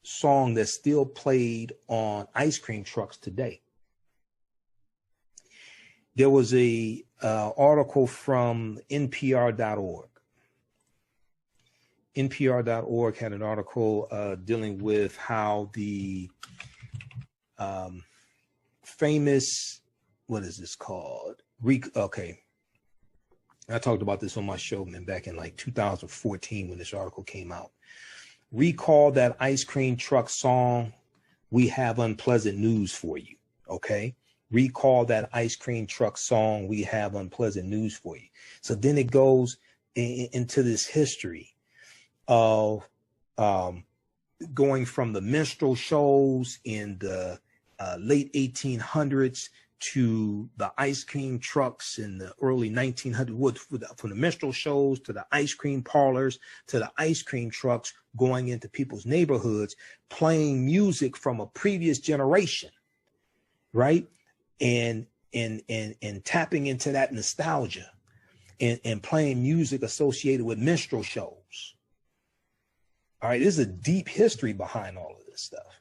song that's still played on ice cream trucks today. There was a article from NPR.org. NPR.org had an article dealing with how the famous, what is this called? Okay. I talked about this on my show back in like 2014 when this article came out. Recall that ice cream truck song, We Have Unpleasant News for You, okay? Recall that ice cream truck song, We Have Unpleasant News for You. So then it goes into this history of going from the minstrel shows in the late 1800s to the ice cream trucks in the early 1900s, from the minstrel shows to the ice cream parlors to the ice cream trucks going into people's neighborhoods, playing music from a previous generation, right? And tapping into that nostalgia and playing music associated with minstrel shows. All right, there's a deep history behind all of this stuff.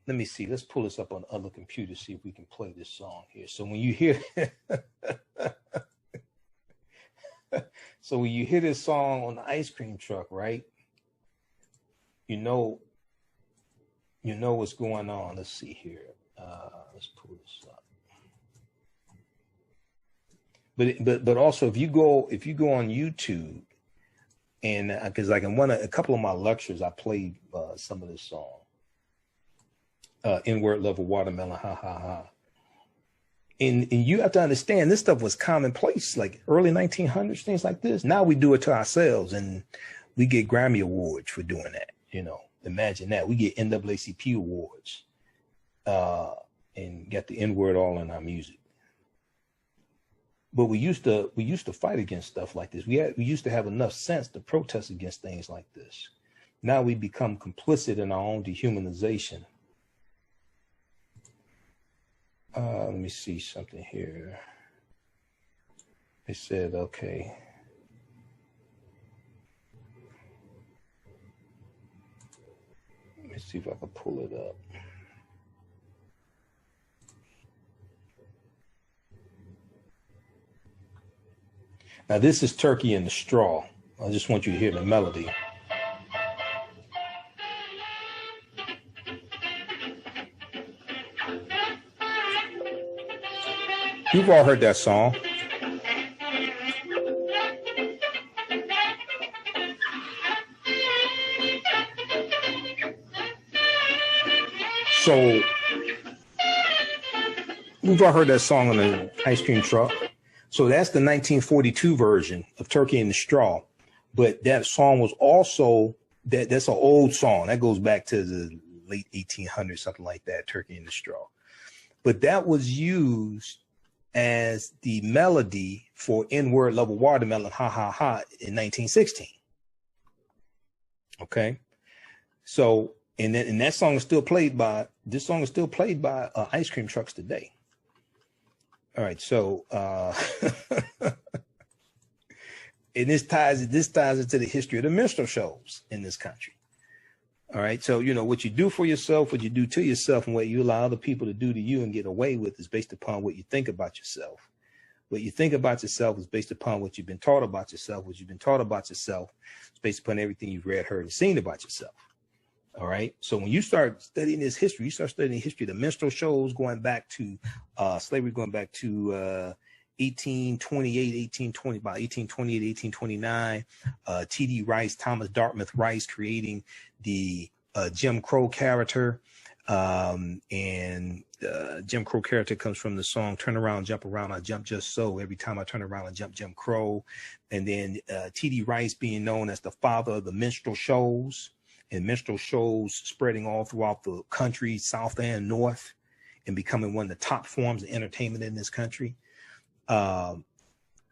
Let me see. Let's pull this up on other computers, see if we can play this song here. So when you hear, this song on the ice cream truck, right? You know what's going on. Let's see here. Let's pull this up. But also if you go on YouTube, and because like in a couple of my lectures, I played some of this song. N-word level watermelon, ha ha ha. And you have to understand, this stuff was commonplace, like early 1900s, things like this. Now we do it to ourselves, and we get Grammy awards for doing that. Imagine that. We get NAACP awards, and get the N-word all in our music. But we used to fight against stuff like this. We used to have enough sense to protest against things like this. Now we become complicit in our own dehumanization. Let me see something here. They said, okay. Let me see if I can pull it up. Now this is Turkey in the Straw. I just want you to hear the melody. You've all heard that song. So we've all heard that song on the ice cream truck. So that's the 1942 version of Turkey in the Straw. But that song was also, that's an old song. That goes back to the late 1800s, something like that, Turkey in the Straw. But that was used as the melody for N-word level watermelon, ha ha ha, in 1916. Okay. So, and that song is still played by, ice cream trucks today. All right. So, and this ties into the history of the minstrel shows in this country. All right. So, what you do for yourself, what you do to yourself, and what you allow other people to do to you and get away with is based upon what you think about yourself. What you think about yourself is based upon what you've been taught about yourself. What you've been taught about yourself is based upon everything you've read, heard, and seen about yourself. All right. So when you start studying this history, you start studying the history of the minstrel shows going back to slavery, going back to 1828, about 1828, 1829, T.D. Rice, Thomas Dartmouth Rice creating the Jim Crow character. And Jim Crow character comes from the song, Turn Around, Jump Around, I Jump Just So. Every time I turn around, I jump Jim Crow. And then T.D. Rice being known as the father of the minstrel shows, and minstrel shows spreading all throughout the country, South and North, and becoming one of the top forms of entertainment in this country. And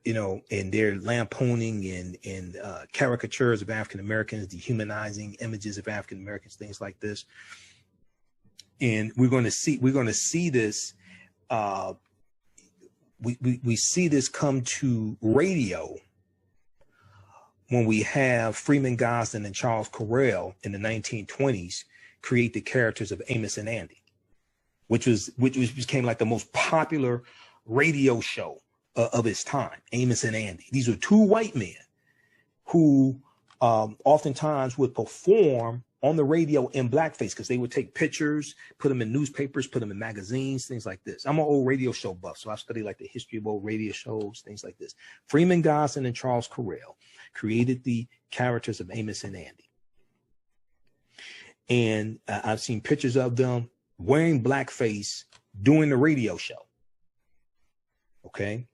they're lampooning and caricatures of African Americans, dehumanizing images of African Americans, things like this. And we're going to see this. We see this come to radio when we have Freeman Gosden and Charles Correll in the 1920s create the characters of Amos and Andy, which became like the most popular radio show of its time. Amos and Andy. These are two white men who oftentimes would perform on the radio in blackface, because they would take pictures, put them in newspapers, put them in magazines, things like this. I'm an old radio show buff, so I study like the history of old radio shows, things like this. Freeman Gosden and Charles Correll created the characters of Amos and Andy. And I've seen pictures of them wearing blackface doing the radio show. Okay.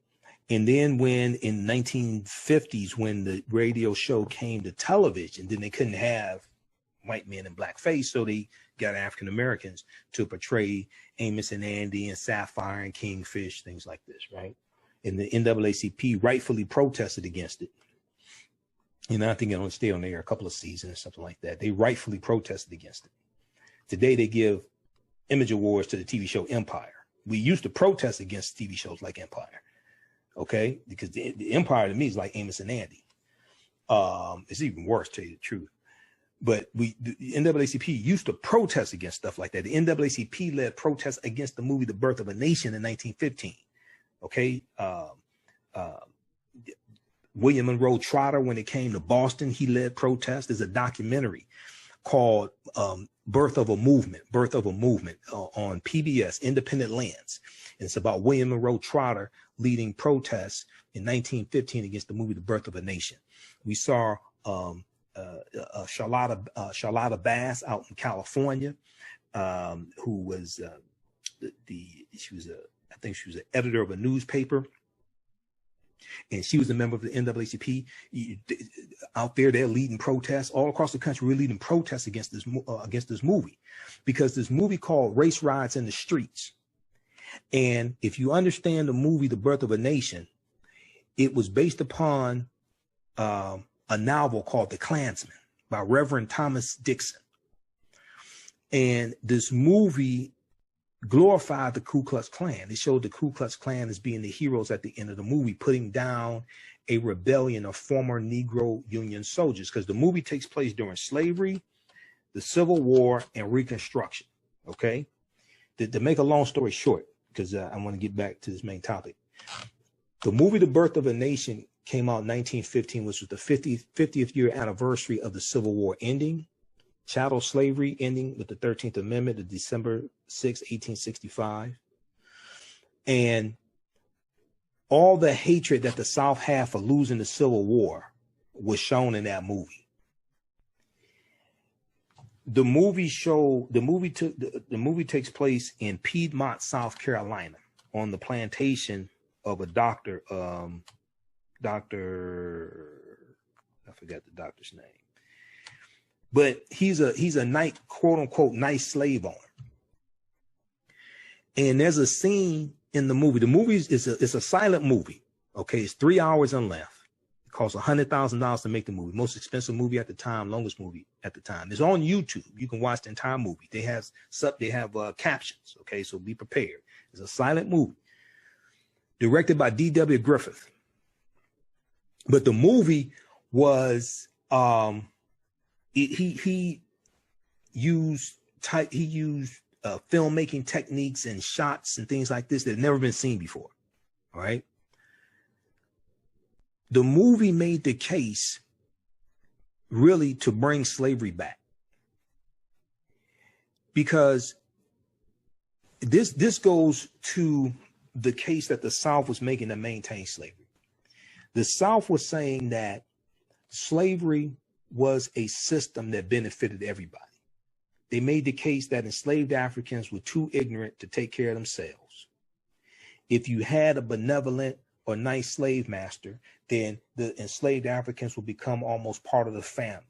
And then when in 1950s, when the radio show came to television, then they couldn't have white men in blackface. So they got African Americans to portray Amos and Andy and Sapphire and Kingfish, things like this, right? And the NAACP rightfully protested against it. And I think it only stayed on there a couple of seasons or something like that. They rightfully protested against it. Today they give image awards to the TV show Empire. We used to protest against TV shows like Empire, okay? Because the Empire to me is like Amos and Andy. It's even worse, to tell you the truth. But the NAACP used to protest against stuff like that. The NAACP led protests against the movie The Birth of a Nation in 1915, okay? William Monroe Trotter, when it came to Boston, he led protests. There's a documentary called Birth of a Movement on PBS, Independent Lands. And it's about William Monroe Trotter leading protests in 1915 against the movie The Birth of a Nation. We saw Charlotta Bass out in California, who was she was an editor of a newspaper. And she was a member of the NAACP. Out there, they're leading protests all across the country. We're leading protests against this movie, because this movie called Race Riots in the Streets. And if you understand the movie The Birth of a Nation, it was based upon a novel called The Klansman by Reverend Thomas Dixon. And this movie glorified the Ku Klux Klan. It showed the Ku Klux Klan as being the heroes at the end of the movie, putting down a rebellion of former Negro Union soldiers, because the movie takes place during slavery, the Civil War, and Reconstruction. Okay, to make a long story short, because I want to get back to this main topic. The movie The Birth of a Nation came out in 1915, which was the 50th year anniversary of the Civil War ending, chattel slavery ending with the 13th Amendment of December 6, 1865. And all the hatred that the South had for losing the Civil War was shown in that movie. The movie takes place in Piedmont, South Carolina, on the plantation of a doctor, I forgot the doctor's name. But he's a night, quote unquote, nice slave owner. And there's a scene in the movie. The movie is a silent movie. Okay, it's 3 hours in length. It costs $100,000 to make the movie. Most expensive movie at the time, longest movie at the time. It's on YouTube. You can watch the entire movie. They have captions. Okay, so be prepared. It's a silent movie, directed by D.W. Griffith. But the movie was he used filmmaking techniques and shots and things like this that had never been seen before. All right. The movie made the case really to bring slavery back, because this goes to the case that the South was making to maintain slavery. The South was saying that slavery was a system that benefited everybody. They made the case that enslaved Africans were too ignorant to take care of themselves. If you had a benevolent or nice slave master, then the enslaved Africans would become almost part of the family,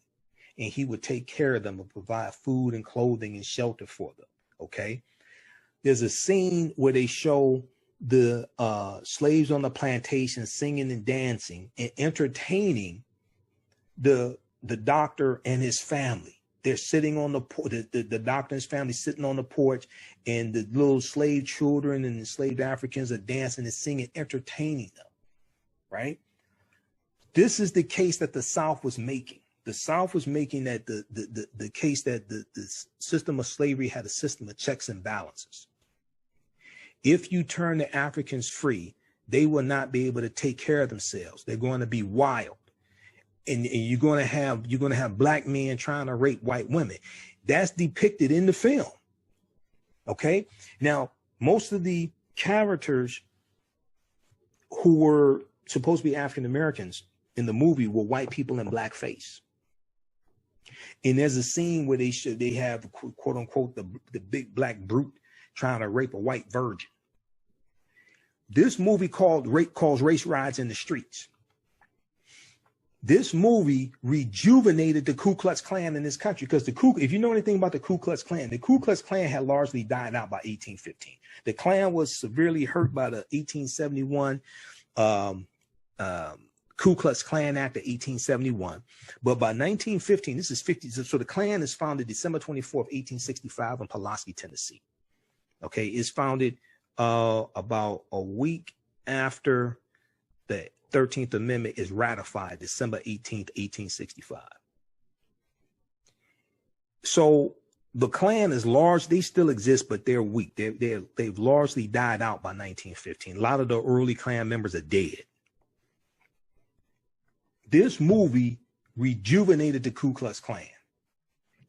and he would take care of them and provide food and clothing and shelter for them. Okay. There's a scene where they show the slaves on the plantation singing and dancing and entertaining the doctor and his family. They're sitting on the doctor and his family sitting on the porch, and the little slave children and enslaved Africans are dancing and singing, entertaining them, right? This is the case that the South was making. The South was making that the case that the system of slavery had a system of checks and balances. If you turn the Africans free, they will not be able to take care of themselves. They're going to be wild. And you're going to have black men trying to rape white women. That's depicted in the film. Okay. Now, most of the characters who were supposed to be African Americans in the movie were white people in blackface. And there's a scene where they have quote unquote the big black brute trying to rape a white virgin. This movie calls Race Riots in the Streets. This movie rejuvenated the Ku Klux Klan in this country, because if you know anything about the Ku Klux Klan had largely died out by 1815. The Klan was severely hurt by the 1871 Ku Klux Klan Act of 1871. But by 1915, this is 50. So the Klan is founded December 24th, 1865 in Pulaski, Tennessee. Okay, it's founded about a week after the 13th Amendment is ratified, December 18th, 1865. So the Klan is large. They still exist, but they're weak. They've largely died out by 1915. A lot of the early Klan members are dead. This movie rejuvenated the Ku Klux Klan.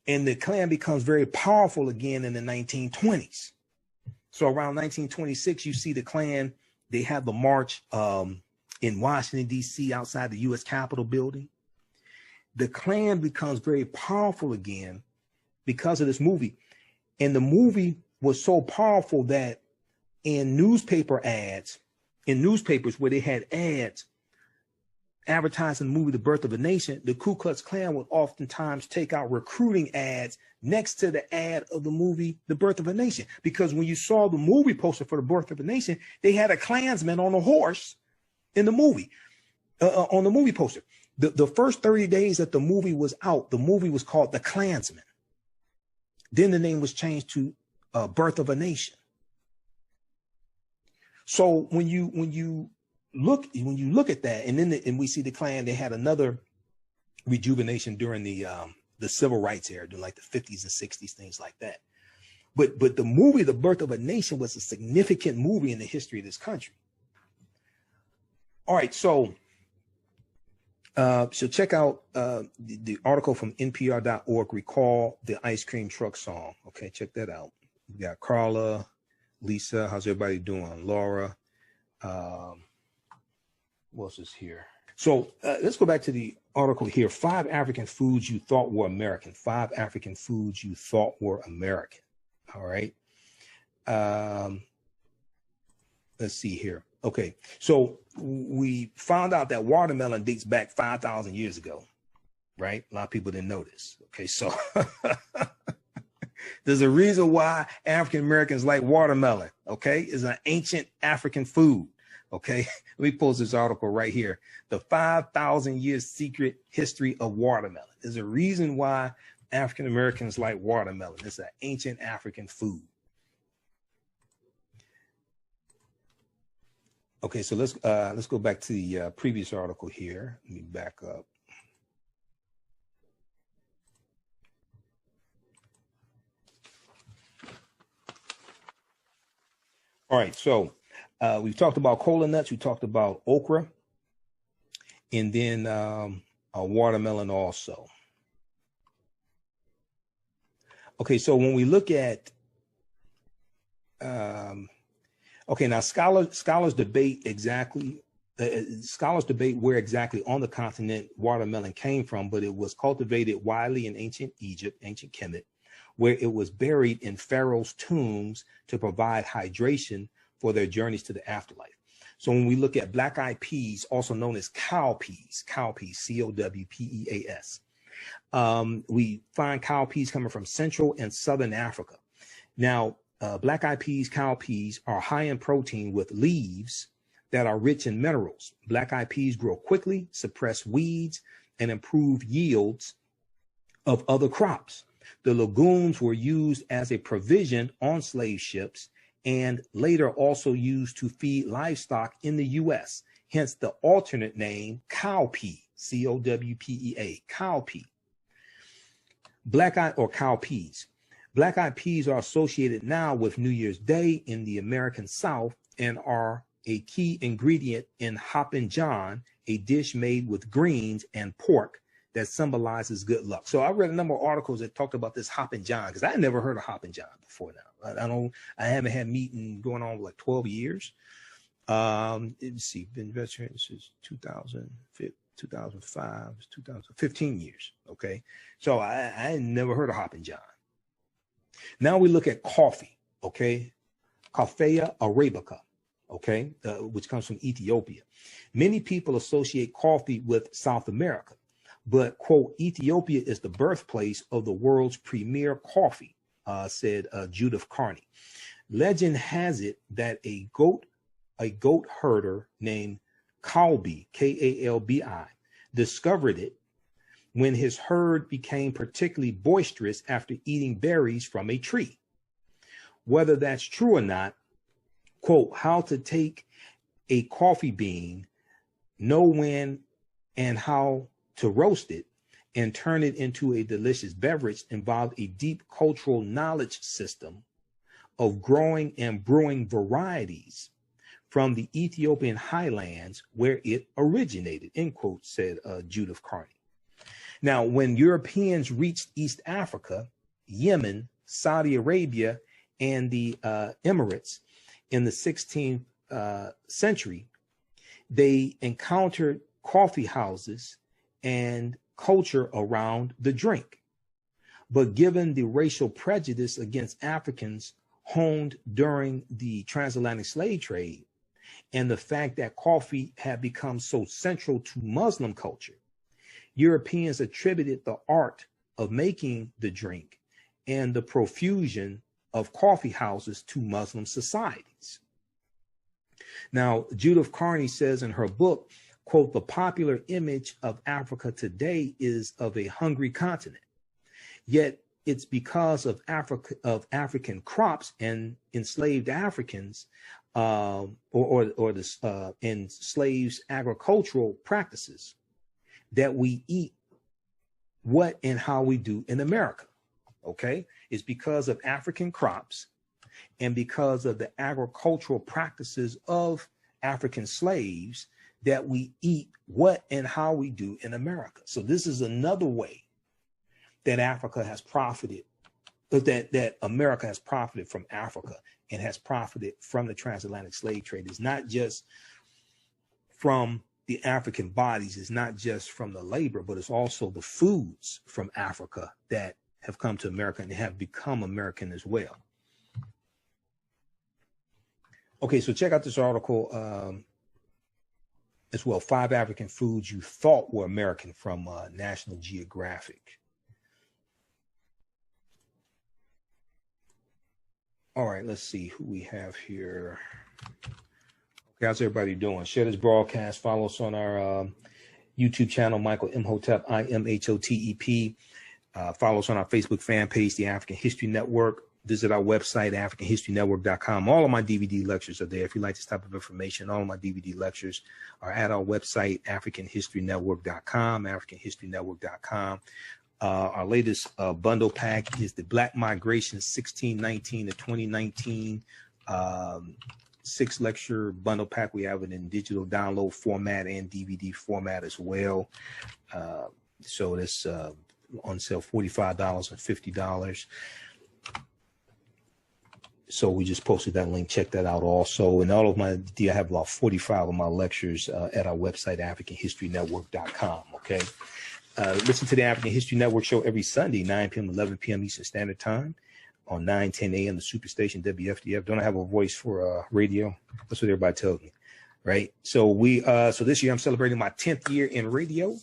And the Klan becomes very powerful again in the 1920s. So around 1926, you see the Klan, they have the march in Washington, D.C., outside the U.S. Capitol building. The Klan becomes very powerful again because of this movie. And the movie was so powerful that in newspaper ads, in newspapers where they had ads advertising the movie The Birth of a Nation, the Ku Klux Klan would oftentimes take out recruiting ads next to the ad of the movie The Birth of a Nation. Because when you saw the movie poster for The Birth of a Nation, they had a Klansman on a horse in the movie, on the movie poster. The first 30 days that the movie was out, the movie was called The Klansman. Then the name was changed to Birth of a Nation. So when you look at that, and then and we see the Klan, they had another rejuvenation during the civil rights era, during like the 50s and 60s, things like that. But the movie The Birth of a Nation was a significant movie in the history of this country. All right, so check out the article from NPR.org, Recall the Ice Cream Truck Song. Okay, check that out. We got Carla, Lisa, how's everybody doing? Laura, what else is here? So let's go back to the article here. 5 African foods you thought were American. 5 African foods you thought were American. All right. Let's see here. Okay, so we found out that watermelon dates back 5,000 years ago, right? A lot of people didn't know this. Okay, so there's a reason why African Americans like watermelon. Okay, it's an ancient African food. Okay, let me post this article right here. The 5,000 years secret history of watermelon. There's a reason why African Americans like watermelon. It's an ancient African food. Okay, so let's go back to the previous article here. Let me back up. All right, so we've talked about cola nuts, we talked about okra, and then a watermelon also. Okay, so when we look at okay, now scholars debate exactly. Scholars debate where exactly on the continent watermelon came from, but it was cultivated widely in ancient Egypt, ancient Kemet, where it was buried in pharaohs' tombs to provide hydration for their journeys to the afterlife. So when we look at black-eyed peas, also known as cowpeas, C-O-W-P-E-A-S, we find cowpeas coming from Central and Southern Africa. Now, black-eyed peas, cowpeas are high in protein with leaves that are rich in minerals. Black-eyed peas grow quickly, suppress weeds, and improve yields of other crops. The legumes were used as a provision on slave ships and later also used to feed livestock in the U.S., hence the alternate name cowpea, C-O-W-P-E-A, cowpea. Black-eyed or cowpeas. Black-eyed peas are associated now with New Year's Day in the American South and are a key ingredient in Hoppin' John, a dish made with greens and pork that symbolizes good luck. So I read a number of articles that talked about this Hoppin' John, because I had never heard of Hoppin' John before now. I haven't had meeting going on like 12 years. Let's see, been veteran since 2005, 2015 years. Okay, so I had never heard of Hoppin' John. Now we look at coffee, okay? Coffea arabica. okay, which comes from Ethiopia. Many people associate coffee with South America, but, quote, Ethiopia is the birthplace of the world's premier coffee, said Judith Carney. Legend has it that a goat herder named Kalbi, Kalbi, discovered it when his herd became particularly boisterous after eating berries from a tree. Whether that's true or not, quote, how to take a coffee bean, know when and how to roast it, and turn it into a delicious beverage involved a deep cultural knowledge system of growing and brewing varieties from the Ethiopian highlands where it originated, end quote, said Judith Carney. Now, when Europeans reached East Africa, Yemen, Saudi Arabia, and the Emirates in the 16th century, they encountered coffee houses and culture around the drink. But given the racial prejudice against Africans honed during the transatlantic slave trade, and the fact that coffee had become so central to Muslim culture, Europeans attributed the art of making the drink and the profusion of coffee houses to Muslim societies. Now, Judith Carney says in her book, quote, the popular image of Africa today is of a hungry continent. Yet it's because of African crops and enslaved Africans enslaved agricultural practices that we eat what and how we do in America. Okay, it's because of African crops and because of the agricultural practices of African slaves that we eat what and how we do in America. So this is another way that Africa has profited, that America has profited from Africa and has profited from the transatlantic slave trade. It's not just from the African bodies, it's not just from the labor, but it's also the foods from Africa that have come to America and have become American as well. Okay, so check out this article as well, 5 African foods you thought were American from National Geographic. All right, let's see who we have here. Okay, how's everybody doing? Share this broadcast. Follow us on our YouTube channel, Michael Imhotep, Imhotep. Follow us on our Facebook fan page, the African History Network. Visit our website, AfricanHistoryNetwork.com. All of my DVD lectures are there. If you like this type of information, all of my DVD lectures are at our website, AfricanHistoryNetwork.com, AfricanHistoryNetwork.com. Our latest bundle pack is the Black Migration 1619 to 2019 6-lecture bundle pack. We have it in digital download format and DVD format as well. So this on sale $45 and $50. So we just posted that link. Check that out also. And all of my, I have about 45 of my lectures at our website, AfricanHistoryNetwork.com. Okay. Listen to the African History Network show every Sunday, 9 p.m., 11 p.m. Eastern Standard Time on 9:10 a.m. the Superstation WFDF. Don't I have a voice for radio? That's what everybody tells me, right? So so this year I'm celebrating my 10th year in radio.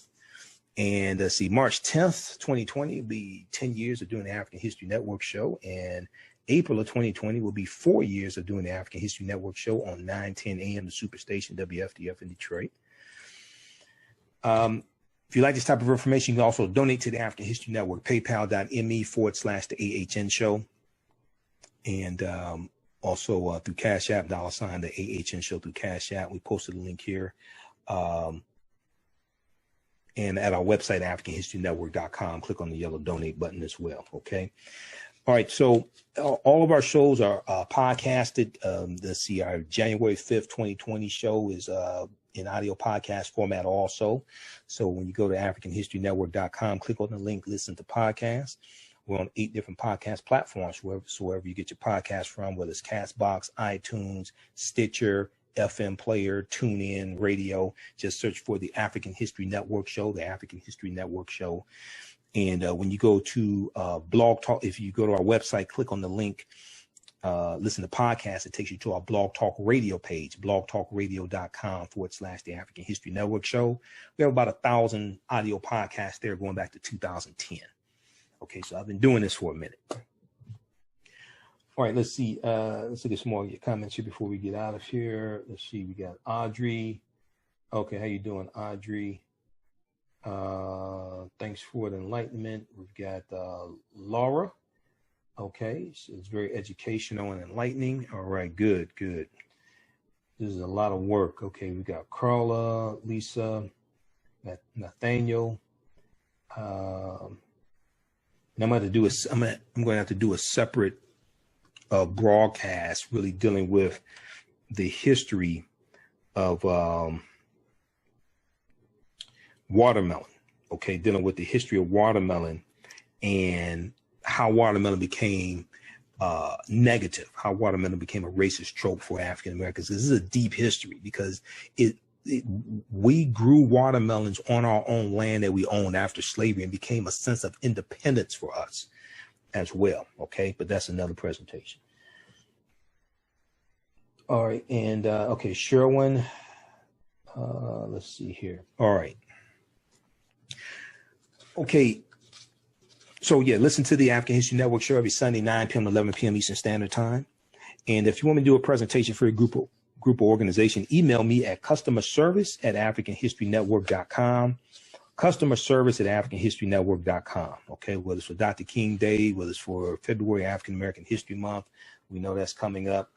And March 10th, 2020 will be 10 years of doing the African History Network show. And April of 2020 will be 4 years of doing the African History Network show on 9:10 a.m. the Superstation WFDF in Detroit. If you like this type of information, you can also donate to the African History Network, paypal.me/the AHN show. And also through Cash App, $ the AHN show through Cash App. We posted a link here. And at our website, AfricanHistoryNetwork.com, click on the yellow donate button as well. Okay. All right. So all of our shows are podcasted. Let's see, our January 5th, 2020 show is in audio podcast format also. So when you go to AfricanHistoryNetwork.com, click on the link, listen to podcasts. We're on 8 different podcast platforms, wherever you get your podcast from, whether it's Castbox, iTunes, Stitcher, FM player, TuneIn, radio. Just search for the African History Network show, the African History Network show. And when you go to Blog Talk, if you go to our website, click on the link listen to podcasts, it takes you to our Blog Talk Radio page, blogtalkradio.com/the African History Network show. We have about 1,000 audio podcasts there going back to 2010. Okay, so I've been doing this for a minute. All right, let's see. Let's look at some more of your comments here before we get out of here. Let's see. We got Audrey. Okay, how you doing, Audrey? Thanks for the enlightenment. We've got Laura. Okay, so it's very educational and enlightening. All right, good. This is a lot of work. Okay, we got Carla, Lisa, Nathaniel. And I'm going to have to do a separate broadcast really dealing with the history of watermelon. Okay, dealing with the history of watermelon and how watermelon became negative, how watermelon became a racist trope for African Americans. This is a deep history because we grew watermelons on our own land that we owned after slavery and became a sense of independence for us as well. Okay, but that's another presentation. All right, and okay, Sherwin. Let's see here. All right. Okay. So yeah, listen to the African History Network show every Sunday, 9 p.m. to 11 p.m. Eastern Standard Time. And if you want me to do a presentation for a group or organization, email me at customerservice@africanhistorynetwork.com. Customerservice@africanhistorynetwork.com. Okay, whether it's for Dr. King Day, whether it's for February African American History Month, we know that's coming up.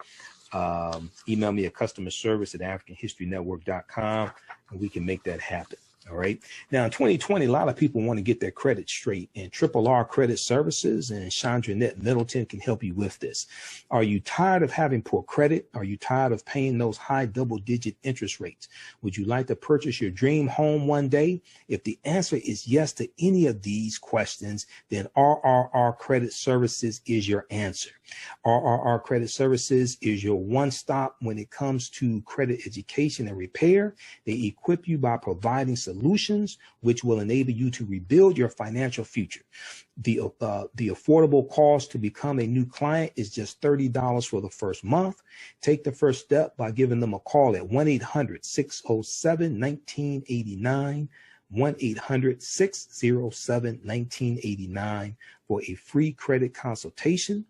Email me at customerservice@africanhistorynetwork.com, and we can make that happen. All right. Now, in 2020, a lot of people want to get their credit straight, and R Credit Services and Chandra Middleton can help you with this. Are you tired of having poor credit? Are you tired of paying those high double-digit interest rates? Would you like to purchase your dream home one day? If the answer is yes to any of these questions, then RRR Credit Services is your answer. RRR Credit Services is your one-stop when it comes to credit education and repair. They equip you by providing solutions which will enable you to rebuild your financial future. The affordable cost to become a new client is just $30 for the first month. Take the first step by giving them a call at 1-800-607-1989. 1-800-607-1989 for a free credit consultation.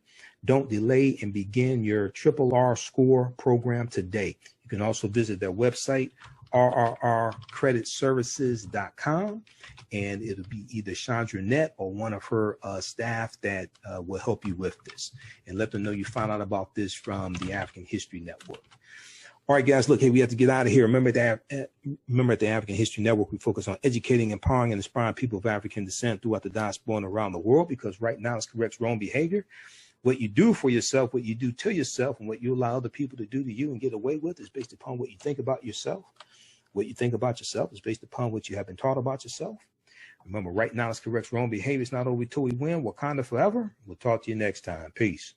Don't delay and begin your RRR score program today. You can also visit their website, rrrcreditservices.com, and it'll be either Chandra Net or one of her staff that will help you with this. And let them know you found out about this from the African History Network. All right, guys, look, hey, we have to get out of here. Remember at the African History Network, we focus on educating, empowering, and inspiring people of African descent throughout the diaspora and around the world, because right now it's corrects wrong behavior. What you do for yourself, what you do to yourself, and what you allow other people to do to you and get away with is based upon what you think about yourself. What you think about yourself is based upon what you have been taught about yourself. Remember, right now it's corrects wrong behavior. It's not over till we win. Wakanda forever. We'll talk to you next time. Peace.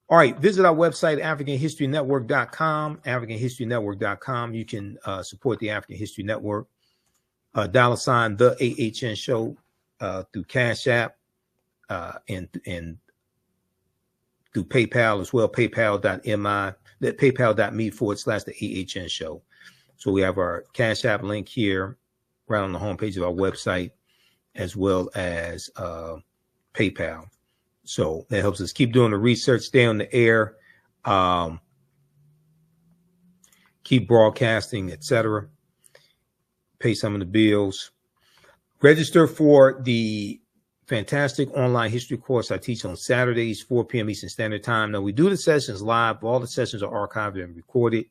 All right, visit our website, AfricanHistoryNetwork.com, AfricanHistoryNetwork.com. You can support the African History Network, $ the AHN show through Cash App and through PayPal as well, paypal.me/the AHN show. So we have our Cash App link here right on the homepage of our website, as well as PayPal. So that helps us keep doing the research, stay on the air, keep broadcasting, etc. Pay some of the bills. Register for the fantastic online history course I teach on Saturdays, 4 p.m. Eastern Standard Time. Now, we do the sessions live. All the sessions are archived and recorded.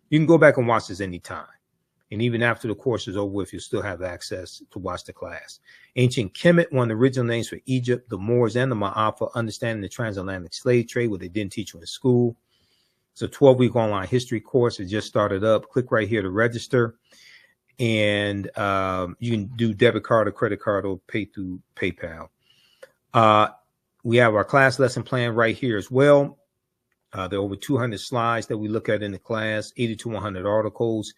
You can go back and watch this anytime. And even after the course is over with, you'll still have access to watch the class. Ancient Kemet, one of the original names for Egypt, the Moors, and the Ma'afa, understanding the transatlantic slave trade, what they didn't teach you in school. It's a 12-week online history course. It just started up. Click right here to register. And you can do debit card or credit card or pay through PayPal. We have our class lesson plan right here as well. There are over 200 slides that we look at in the class, 80 to 100 articles,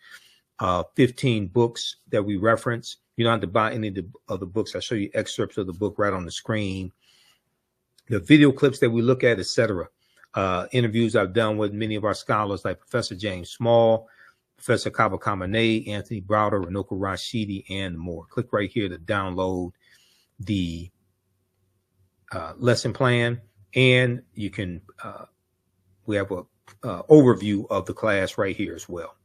15 books that we reference. You don't have to buy any of the books. I'll show you excerpts of the book right on the screen. the video clips that we look at, etc. Interviews I've done with many of our scholars like Professor James Small, Professor Kaba Kamene, Anthony Browder, Runoko Rashidi, and more. Click right here to download the lesson plan, and you can we have a overview of the class right here as well.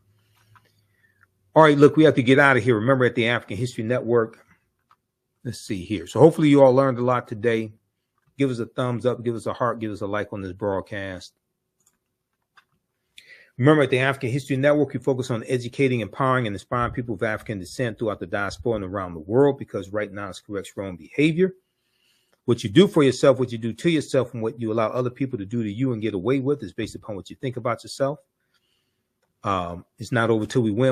All right, look, we have to get out of here. Remember, at the African History Network, let's see here. So hopefully you all learned a lot today. Give us a thumbs up, give us a heart, give us a like on this broadcast. Remember, at the African History Network, we focus on educating, empowering, and inspiring people of African descent throughout the diaspora and around the world, because right now it's corrects wrong behavior. What you do for yourself, what you do to yourself, and what you allow other people to do to you and get away with is based upon what you think about yourself. It's not over till we win.